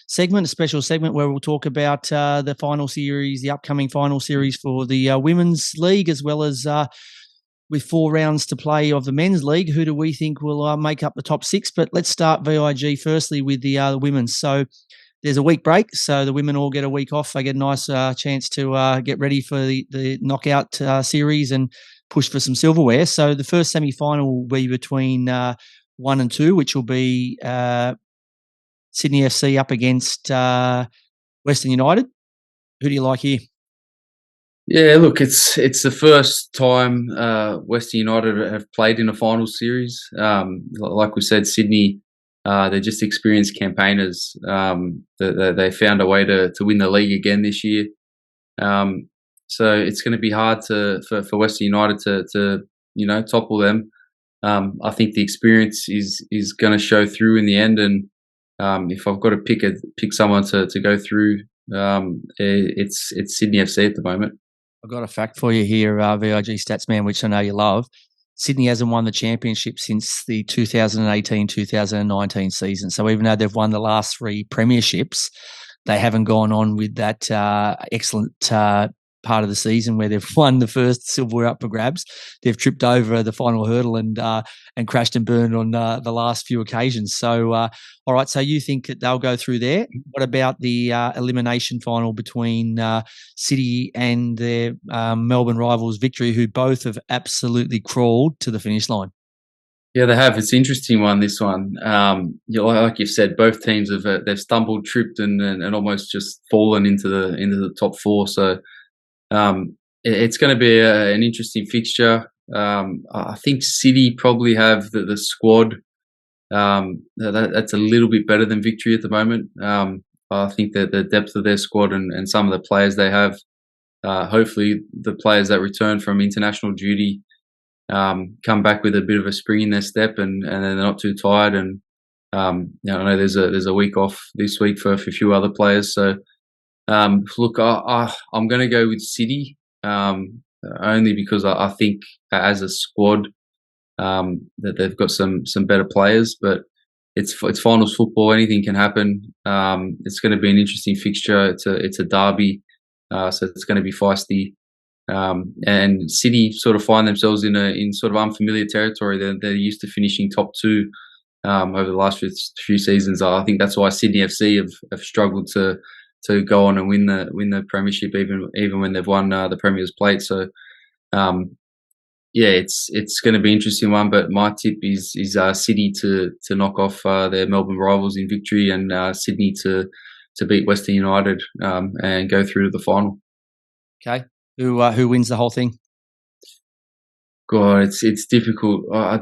segment, a special segment where we'll talk about the final series, the upcoming final series for the Women's League, as well as with 4 rounds to play of the Men's League. Who do we think will make up the top 6? But let's start VIG firstly with the Women's. So there's a week break, so the women all get a week off. They get a nice chance to get ready for the knockout series and push for some silverware. So the first semi-final will be between 1 and 2, which will be Sydney FC up against Western United. Who do you like here? Yeah, look, it's the first time Western United have played in a final series. Like we said, Sydney, they're just experienced campaigners. They found a way to win the league again this year. So it's going to be hard for Western United to topple them. I think the experience is going to show through in the end. And if I've got to pick someone to go through, it's Sydney FC at the moment. I've got a fact for you here, VIG Statsman, which I know you love. Sydney hasn't won the championship since the 2018-2019 season. So even though they've won the last 3 premierships, they haven't gone on with that excellent part of the season where they've won the first silverware up for grabs. They've tripped over the final hurdle and crashed and burned on the last few occasions. So, all right, so you think that they'll go through there. What about the elimination final between City and their Melbourne rivals Victory, who both have absolutely crawled to the finish line? Yeah, they have. It's an interesting one, this one. Like you've said, both teams they've stumbled, tripped, and almost just fallen into the top 4. So it's going to be an interesting fixture. I think City probably have the squad that's a little bit better than Victory at the moment. I think that the depth of their squad and some of the players they have, hopefully the players that return from international duty come back with a bit of a spring in their step and they're not too tired. And I know there's a week off this week for a few other players. So look, I'm going to go with City only because I think as a squad that they've got some better players. But it's finals football; anything can happen. It's going to be an interesting fixture. It's a derby, so it's going to be feisty. And City sort of find themselves in sort of unfamiliar territory. They're used to finishing top 2 over the last few seasons. I think that's why Sydney FC have struggled to go on and win the premiership, even when they've won the Premier's Plate. So, it's going to be an interesting one. But my tip is City to knock off their Melbourne rivals in Victory, and Sydney to beat Western United and go through to the final. Okay, who wins the whole thing? God, it's difficult. I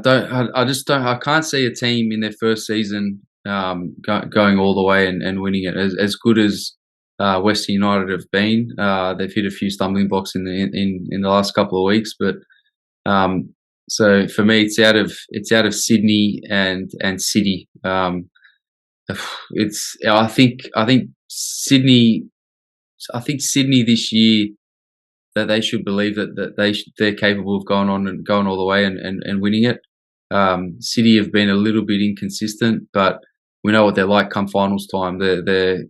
can't see a team in their first season going all the way and winning it as good as Western United have been. They've hit a few stumbling blocks in the last couple of weeks, but so for me, it's out of Sydney and City. I think Sydney this year that they should believe that they're capable of going all the way and winning it. City have been a little bit inconsistent, but we know what they're like come finals time. Their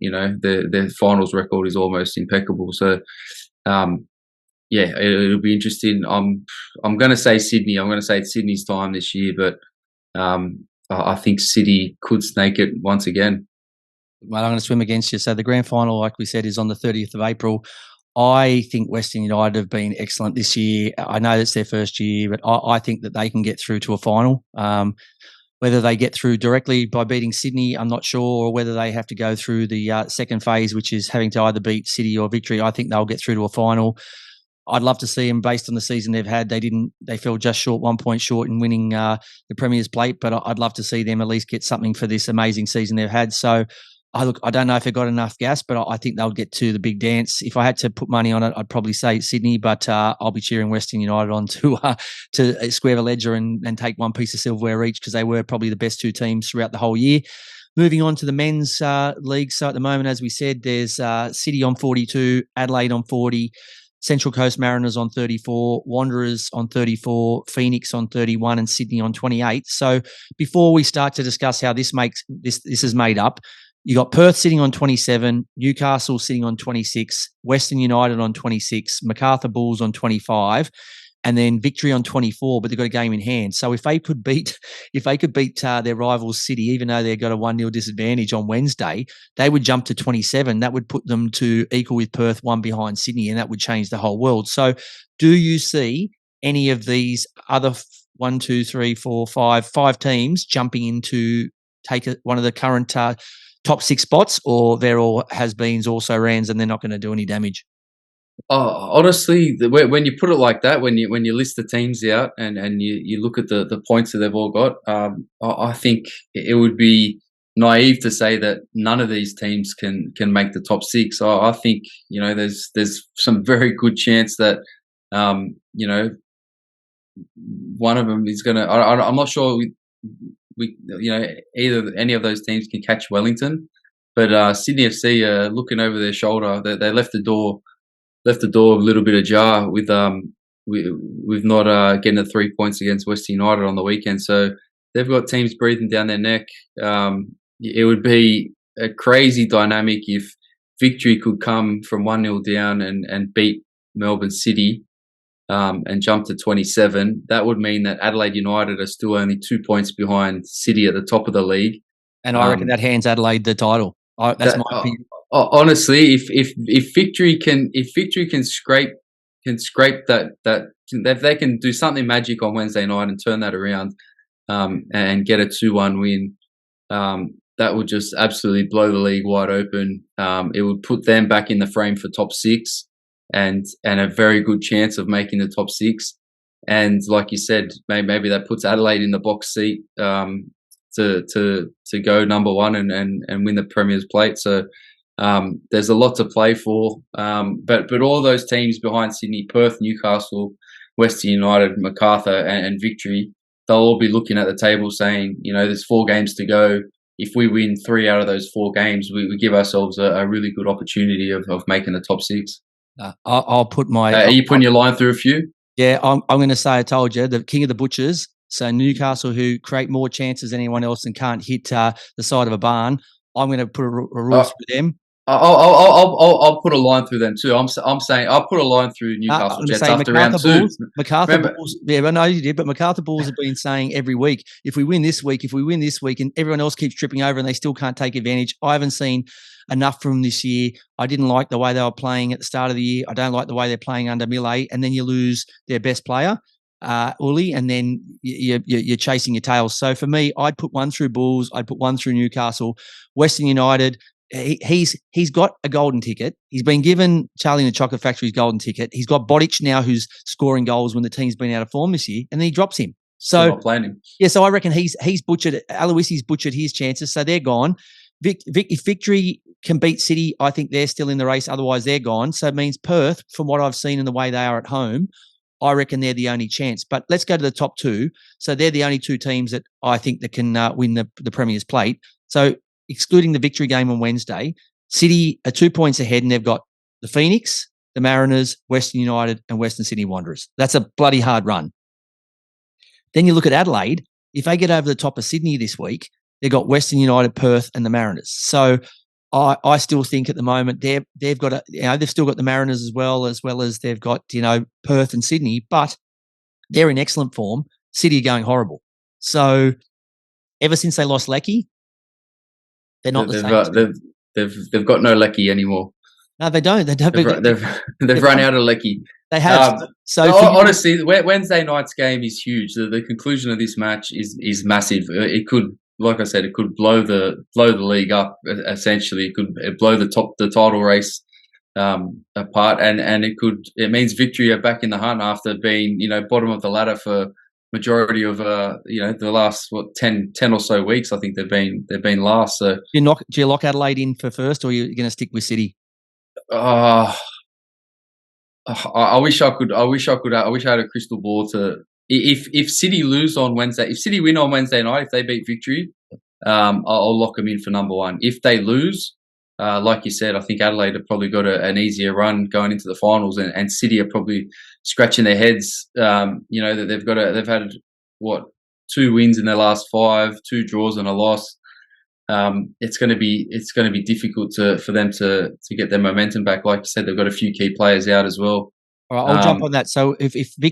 finals record is almost impeccable. So, it'll be interesting. I'm going to say Sydney. I'm going to say it's Sydney's time this year, but I think City could snake it once again. Well, I'm going to swim against you. So the grand final, like we said, is on the 30th of April. I think Western United have been excellent this year. I know it's their first year, but I think that they can get through to a final. Whether they get through directly by beating Sydney, I'm not sure, or whether they have to go through the second phase, which is having to either beat City or Victory. I think they'll get through to a final. I'd love to see them based on the season they've had. They fell just short, 1 point short in winning the Premier's Plate, but I'd love to see them at least get something for this amazing season they've had. So, I don't know if they've got enough gas, but I think they'll get to the big dance. If I had to put money on it, I'd probably say Sydney, but I'll be cheering Western United on to square the ledger and take one piece of silverware each, because they were probably the best 2 teams throughout the whole year. Moving on to the men's league. So at the moment, as we said, there's City on 42, Adelaide on 40, Central Coast Mariners on 34, Wanderers on 34, Phoenix on 31, and Sydney on 28. So before we start to discuss how this is made up, you got Perth sitting on 27, Newcastle sitting on 26, Western United on 26, Macarthur Bulls on 25, and then Victory on 24, but they've got a game in hand. So if they could beat their rivals City, even though they've got a 1-0 disadvantage on Wednesday, they would jump to 27. That would put them to equal with Perth, one behind Sydney, and that would change the whole world. So do you see any of these other 1, 2, 3, 4, 5 teams jumping into take one of the current top 6 spots, or they're all has-beens, also rans, and they're not going to do any damage? Honestly, when you put it like that, when you list the teams out and you look at the points that they've all got, I think it would be naive to say that none of these teams can make the top 6. I think there's some very good chance that one of them is going to. I'm not sure we either any of those teams can catch Wellington, but Sydney FC are looking over their shoulder. They left the door a little bit ajar with not getting the 3 points against Western United on the weekend. So they've got teams breathing down their neck. It would be a crazy dynamic if Victory could come from 1-0 down and beat Melbourne City and jump to 27. That would mean that Adelaide United are still only 2 points behind City at the top of the league. And I reckon that hands Adelaide the title. That's my opinion. Honestly, if Victory can scrape that if they can do something magic on Wednesday night and turn that around and get a 2-1 win, that would just absolutely blow the league wide open. It would put them back in the frame for top 6 and a very good chance of making the top 6. And like you said, maybe that puts Adelaide in the box seat to go number 1 and win the Premier's Plate. So there's a lot to play for. But all those teams behind Sydney, Perth, Newcastle, Western United, Macarthur, and Victory, they'll all be looking at the table saying, there's 4 games to go. If we win 3 out of those 4 games, we give ourselves a really good opportunity of making the top 6. I'll put my. Are you putting your line through a few? Yeah, I'm going to say I told you, the king of the butchers. So Newcastle, who create more chances than anyone else and can't hit the side of a barn. I'm going to put a rule through them. I'll put a line through them too. I'm saying I'll put a line through Newcastle Jets after round 2. Macarthur Bulls, yeah, I know you did, but Macarthur Bulls have been saying every week, if we win this week, and everyone else keeps tripping over and they still can't take advantage. I haven't seen enough from them this year. I didn't like the way they were playing at the start of the year. I don't like the way they're playing under Millet, and then you lose their best player, Uli, and then you're chasing your tails. So for me, I'd put 1 through Bulls. I'd put 1 through Newcastle. Western United, he's got a golden ticket. He's been given Charlie and the Chocolate Factory's golden ticket. He's got Bodic now, who's scoring goals when the team's been out of form this year, and then he drops him. So not playing him. Yeah, so I reckon he's butchered. Aloisi's butchered his chances, so they're gone. If Victory can beat City, I think they're still in the race. Otherwise, they're gone. So it means Perth, from what I've seen and the way they are at home, I reckon they're the only chance. But let's go to the top 2. So they're the only 2 teams that I think that can win the Premier's Plate. So excluding the Victory game on Wednesday, City are 2 points ahead, and they've got the Phoenix, the Mariners, Western United, and Western Sydney Wanderers. That's a bloody hard run. Then you look at Adelaide. If they get over the top of Sydney this week, they've got Western United, Perth, and the Mariners. So I still think at the moment they've got they've still got the Mariners as well as they've got Perth and Sydney, but they're in excellent form. City are going horrible. So ever since they lost Lecky, they're not the same. They've got no Lecky anymore. No, they don't. They've run out of Lecky. They have. Honestly, Wednesday night's game is huge. The conclusion of this match is massive. It could, like I said, it could blow the league up. Essentially, it could blow the title race apart, and it means Victory are back in the hunt after being bottom of the ladder for majority of the last 10 or so weeks. I think they've been last. So do you lock Adelaide in for first, or are you going to stick with City? I wish I could. I wish I had a crystal ball to. If City lose on Wednesday, if City win on Wednesday night, if they beat Victory, I'll lock them in for number 1. If they lose, like you said, I think Adelaide have probably got an easier run going into the finals, and City are probably scratching their heads. That they've had 2 wins in their last 5, 2 draws and a loss. It's going to be difficult for them to get their momentum back. Like you said, they've got a few key players out as well. All right, I'll jump on that. So if they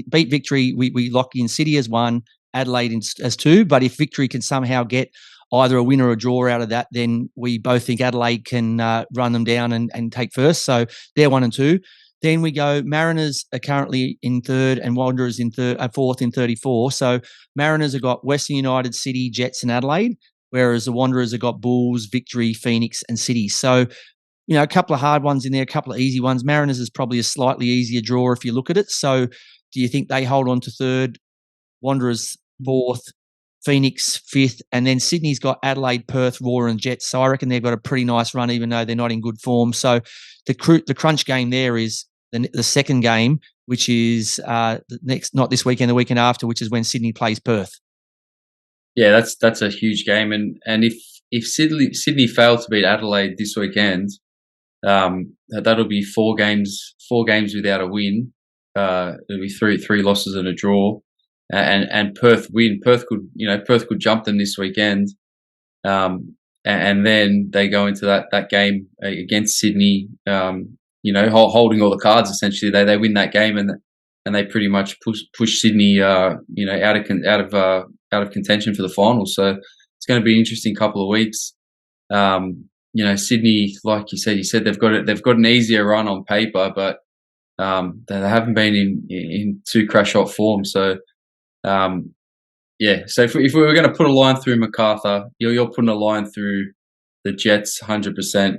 beat Victory, we lock in City as 1, Adelaide as 2. But if Victory can somehow get either a win or a draw out of that, then we both think Adelaide can run them down and take first. So they're 1 and 2. Then we go, Mariners are currently in 3rd and Wanderers in 4th in 34. So Mariners have got Western United, City, Jets and Adelaide, whereas the Wanderers have got Bulls, Victory, Phoenix and City. So, a couple of hard ones in there, a couple of easy ones. Mariners is probably a slightly easier draw if you look at it. So do you think they hold on to 3rd, Wanderers 4th, Phoenix 5th, and then Sydney's got Adelaide, Perth, Roar and Jets. So I reckon they've got a pretty nice run, even though they're not in good form. So the crunch game there is the second game, which is not this weekend, the weekend after, which is when Sydney plays Perth. Yeah, that's a huge game, and if Sydney fail to beat Adelaide this weekend, that'll be 4 games without a win. It'll be three losses and a draw, and Perth win. Perth could jump them this weekend, and then they go into that game against Sydney. Holding all the cards essentially. They win that game and they pretty much push Sydney out of contention for the finals. So it's going to be an interesting couple of weeks. Sydney, like you said they've got an easier run on paper, but they haven't been in too crash hot form. So So if we were going to put a line through MacArthur, you're putting a line through the Jets 100%,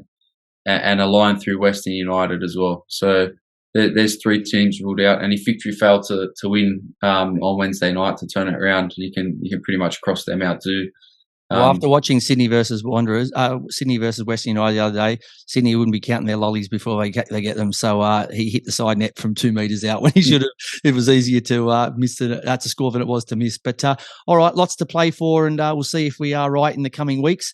and a line through Western United as well. So there's 3 teams ruled out, and if Victory fail to win on Wednesday night to turn it around, you can pretty much cross them out too. Well, after watching Sydney versus Western United the other day, Sydney wouldn't be counting their lollies before they get them. So he hit the side net from 2 metres out when he should have. It was easier to miss to score than it was to miss. But all right, lots to play for, and we'll see if we are right in the coming weeks.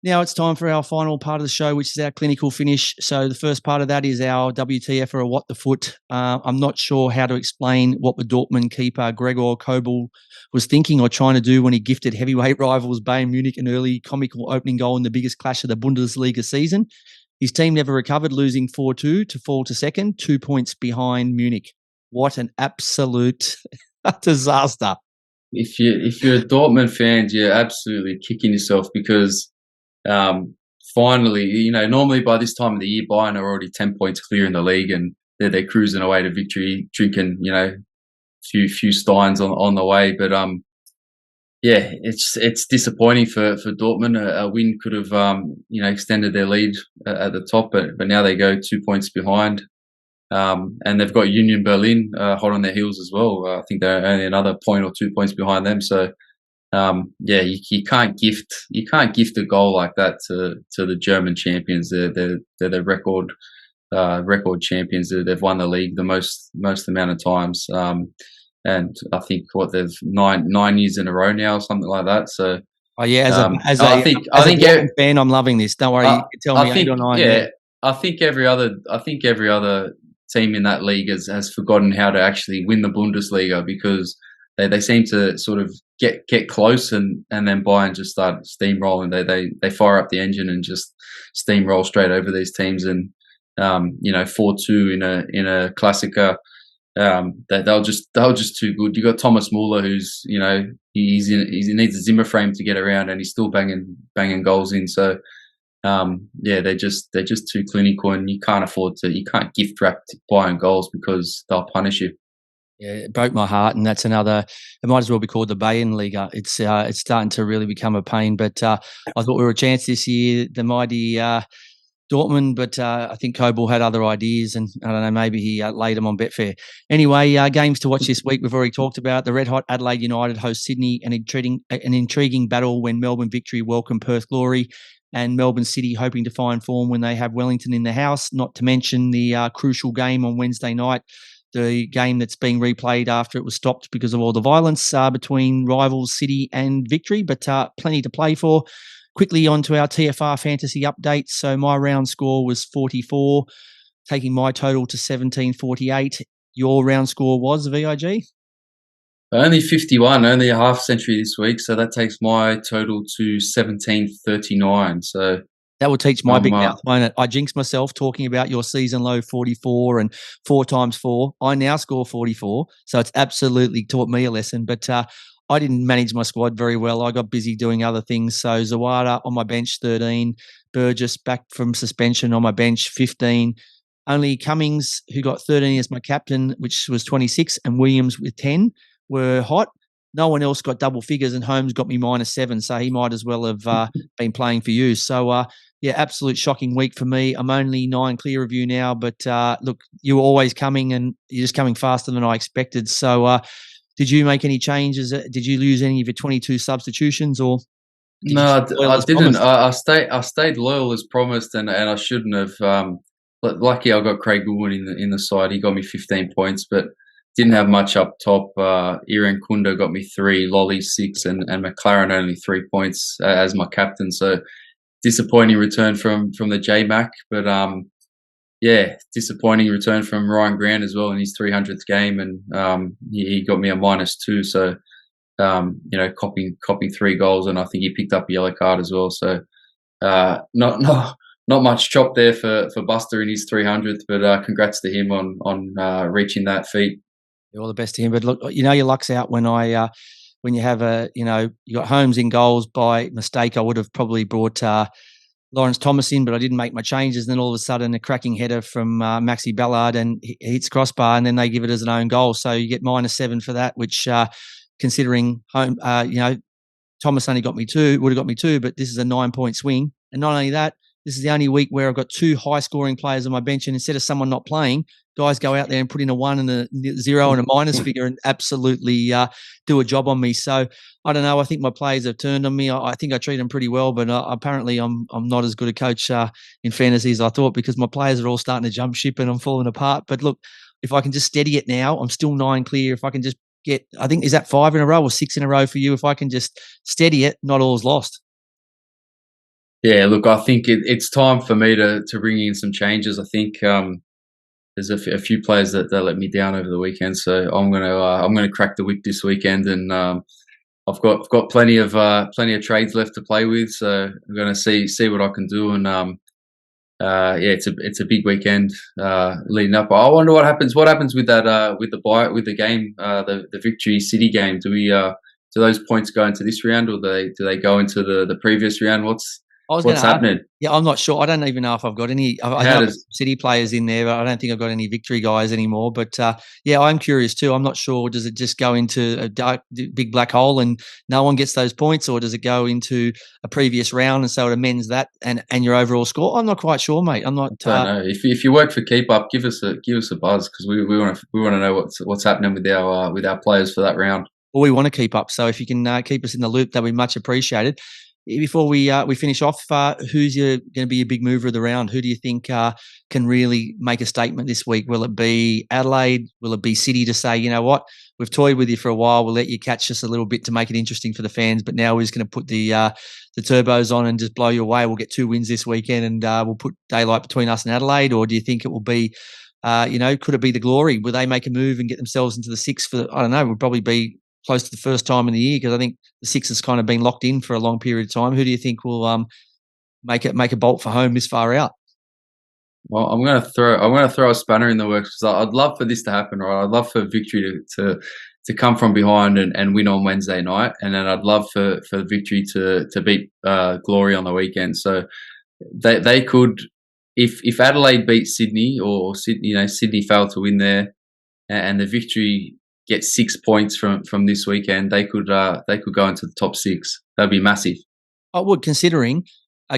Now it's time for our final part of the show, which is our clinical finish. So the first part of that is our WTF, or what the foot. I'm not sure how to explain what the Dortmund keeper Gregor Kobel was thinking or trying to do when he gifted heavyweight rivals Bayern Munich an early comical opening goal in the biggest clash of the Bundesliga season. His team never recovered, losing 4-2 to fall to second, 2 points behind Munich. What an absolute disaster. If you're a Dortmund fan, you're absolutely kicking yourself because finally, normally by this time of the year, Bayern are already 10 points clear in the league, and they're cruising away to victory, drinking, few steins on the way. But it's disappointing for Dortmund. A win could have extended their lead at the top, but now they go 2 points behind. And they've got Union Berlin hot on their heels as well. I think they're only another point or 2 points behind them. So you can't gift a goal like that to the German champions. They're the record champions. They've won the league the most amount of times. And I think they've 9 years in a row now, or something like that. So as a Dortmund fan, I'm loving this. Don't worry, you can tell me 8 or 9. Yeah, I think every other team in that league has forgotten how to actually win the Bundesliga, because they seem to sort of get close and then Bayern just start steamrolling. They fire up the engine and just steamroll straight over these teams, and 4-2 in a Klassiker. They're just too good. You got Thomas Muller, who's he needs a Zimmer frame to get around, and he's still banging goals in. So they're just too clinical, and you can't gift wrap Bayern goals because they'll punish you. Yeah, it broke my heart, and that's another. It might as well be called the Bayernliga. It's starting to really become a pain. But I thought we were a chance this year, the mighty Dortmund. But I think Kobel had other ideas, and I don't know, maybe he laid them on Betfair. Anyway, games to watch this week we've already talked about. The red hot Adelaide United host Sydney, an intriguing battle when Melbourne Victory welcome Perth Glory, and Melbourne City hoping to find form when they have Wellington in the house. Not to mention the crucial game on Wednesday night, the game that's being replayed after it was stopped because of all the violence between rivals City and Victory, but plenty to play for. quickly onto our TFR fantasy update. So my round score was 44, taking my total to 1748. Your round score was, VIG? Only 51, only a half century this week. So that takes my total to 1739. So that will teach my big mouth, won't it? I jinxed myself talking about your season low 44 and 4 times 4. I now score 44. So it's absolutely taught me a lesson. But I didn't manage my squad very well. I got busy doing other things. So Zawada on my bench, 13. Burgess back from suspension on my bench, 15. Only Cummings, who got 13 as my captain, which was 26, and Williams with 10 were hot. No one else got double figures, and Holmes got me -7, so he might as well have been playing for you. So, yeah, absolute shocking week for me. I'm only 9 clear of you now, but look, you were always coming, and you're just coming faster than I expected. So, did you make any changes? Did you lose any of your 22 substitutions, or no, I didn't. I stayed loyal as promised, and I shouldn't have. But lucky I got Craig Goodwin in the side. He got me 15 points, but didn't have much up top. Iran Kunda got me 3, Lolly 6, and McLaren only 3 points as my captain. So disappointing return from the JMac, but yeah, disappointing return from Ryan Grant as well in his 300th game, and he got me a -2. So copying 3 goals, and I think he picked up a yellow card as well. So not much chop there for Buster in his 300th, but congrats to him on reaching that feat. All the best to him. But look, your luck's out when when you have you got Holmes in goals by mistake. I would have probably brought Lawrence Thomas in, but I didn't make my changes. And then all of a sudden, a cracking header from Maxi Ballard, and he hits crossbar, and then they give it as an own goal. So you get -7 for that, which considering home, Thomas only got me 2, would have got me 2, but this is a 9-point swing. And not only that, this is the only week where I've got 2 high-scoring players on my bench, and instead of someone not playing, guys go out there and put in a 1 and a 0 and a minus figure and absolutely do a job on me. So I don't know. I think my players have turned on me. I think I treat them pretty well, but apparently I'm not as good a coach in fantasy as I thought, because my players are all starting to jump ship and I'm falling apart. But look, if I can just steady it now, I'm still 9 clear. If I can just get, I think, is that 5 in a row or 6 in a row for you? If I can just steady it, not all's lost. Yeah, look, I think it's time for me to bring in some changes. I think there's a few players that let me down over the weekend, so I'm gonna crack the whip this weekend, and I've got plenty of trades left to play with, so I'm gonna see what I can do, and yeah, it's a big weekend leading up. I wonder what happens with that with the game, the Victory City game. Do those points go into this round, or do they go into the previous round? What's happening? Yeah, I'm not sure. I don't even know if I've got any. I have City players in there, but I don't think I've got any Victory guys anymore. But yeah, I'm curious too. I'm not sure. Does it just go into a dark, big black hole and no one gets those points, or does it go into a previous round and so it amends that and your overall score? I'm not quite sure, mate. I'm not. I don't know. If you work for Keep Up, give us a buzz, because we want to know what's happening with our players for that round. Well, we want to keep up. So if you can keep us in the loop, that'd be much appreciated. Before we finish off, who's going to be a big mover of the round? Who do you think can really make a statement this week? Will it be Adelaide? Will it be City to say, you know what, we've toyed with you for a while, we'll let you catch us a little bit to make it interesting for the fans, but now we're just going to put the turbos on and just blow you away. We'll get 2 wins this weekend, and we'll put daylight between us and Adelaide? Or do you think it will be, could it be the Glory? Will they make a move and get themselves into the 6 for, I don't know, would probably be close to the first time in the year, because I think the 6 has kind of been locked in for a long period of time. Who do you think will make a bolt for home this far out? Well, I'm going to throw a spanner in the works, because I'd love for this to happen, right? I'd love for Victory to come from behind and win on Wednesday night, and then I'd love for Victory to beat Glory on the weekend. So they could, if Adelaide beat Sydney, or Sydney failed to win there, and the Victory get 6 points from this weekend, they could go into the top 6. That'd be massive. I would, considering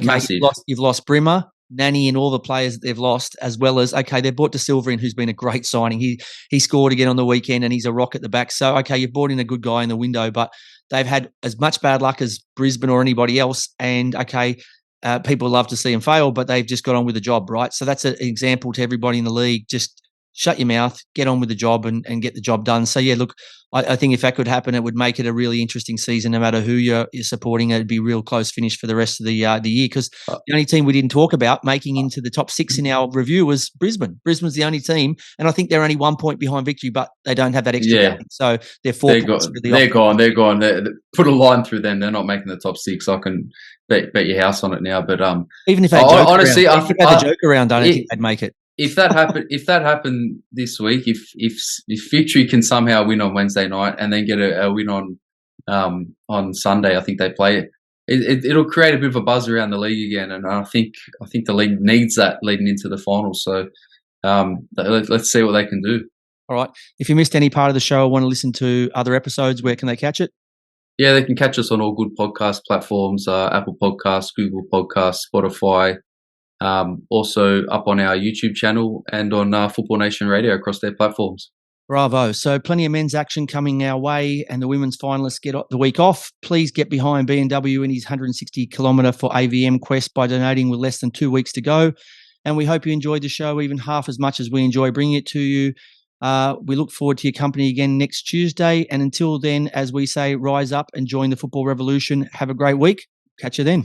massive. You've lost Brimmer, Nanny, and all the players that they've lost, as well as they brought De Silva in, who's been a great signing. He scored again on the weekend, and he's a rock at the back. So you've brought in a good guy in the window, but they've had as much bad luck as Brisbane or anybody else. And people love to see them fail, but they've just got on with the job, right? So that's an example to everybody in the league. Just shut your mouth, get on with the job and get the job done. So, yeah, look, I think if that could happen, it would make it a really interesting season. No matter who you're supporting, it'd be a real close finish for the rest of the year. Because the only team we didn't talk about making into the top 6 in our review was Brisbane. Brisbane's the only team, and I think they're only 1 point behind Victory, but they don't have that extra game. So they're 4 points. They're gone. They're gone. Put a line through them. They're not making the top 6. I can bet your house on it now. But even if they honestly, if they had the joke around, I don't think they'd make it. If that happened this week, if Victory can somehow win on Wednesday night and then get a win on Sunday, I think they play it. It'll create a bit of a buzz around the league again, and I think the league needs that leading into the finals. So let's see what they can do. All right. If you missed any part of the show or want to listen to other episodes, where can they catch it? Yeah, they can catch us on all good podcast platforms: Apple Podcasts, Google Podcasts, Spotify. Also up on our YouTube channel and on Football Nation Radio across their platforms. Bravo. So plenty of men's action coming our way, and the women's finalists get the week off. Please get behind B&W in his 160-kilometre for AVM quest by donating with less than 2 weeks to go. And we hope you enjoyed the show even half as much as we enjoy bringing it to you. We look forward to your company again next Tuesday. And until then, as we say, rise up and join the football revolution. Have a great week. Catch you then.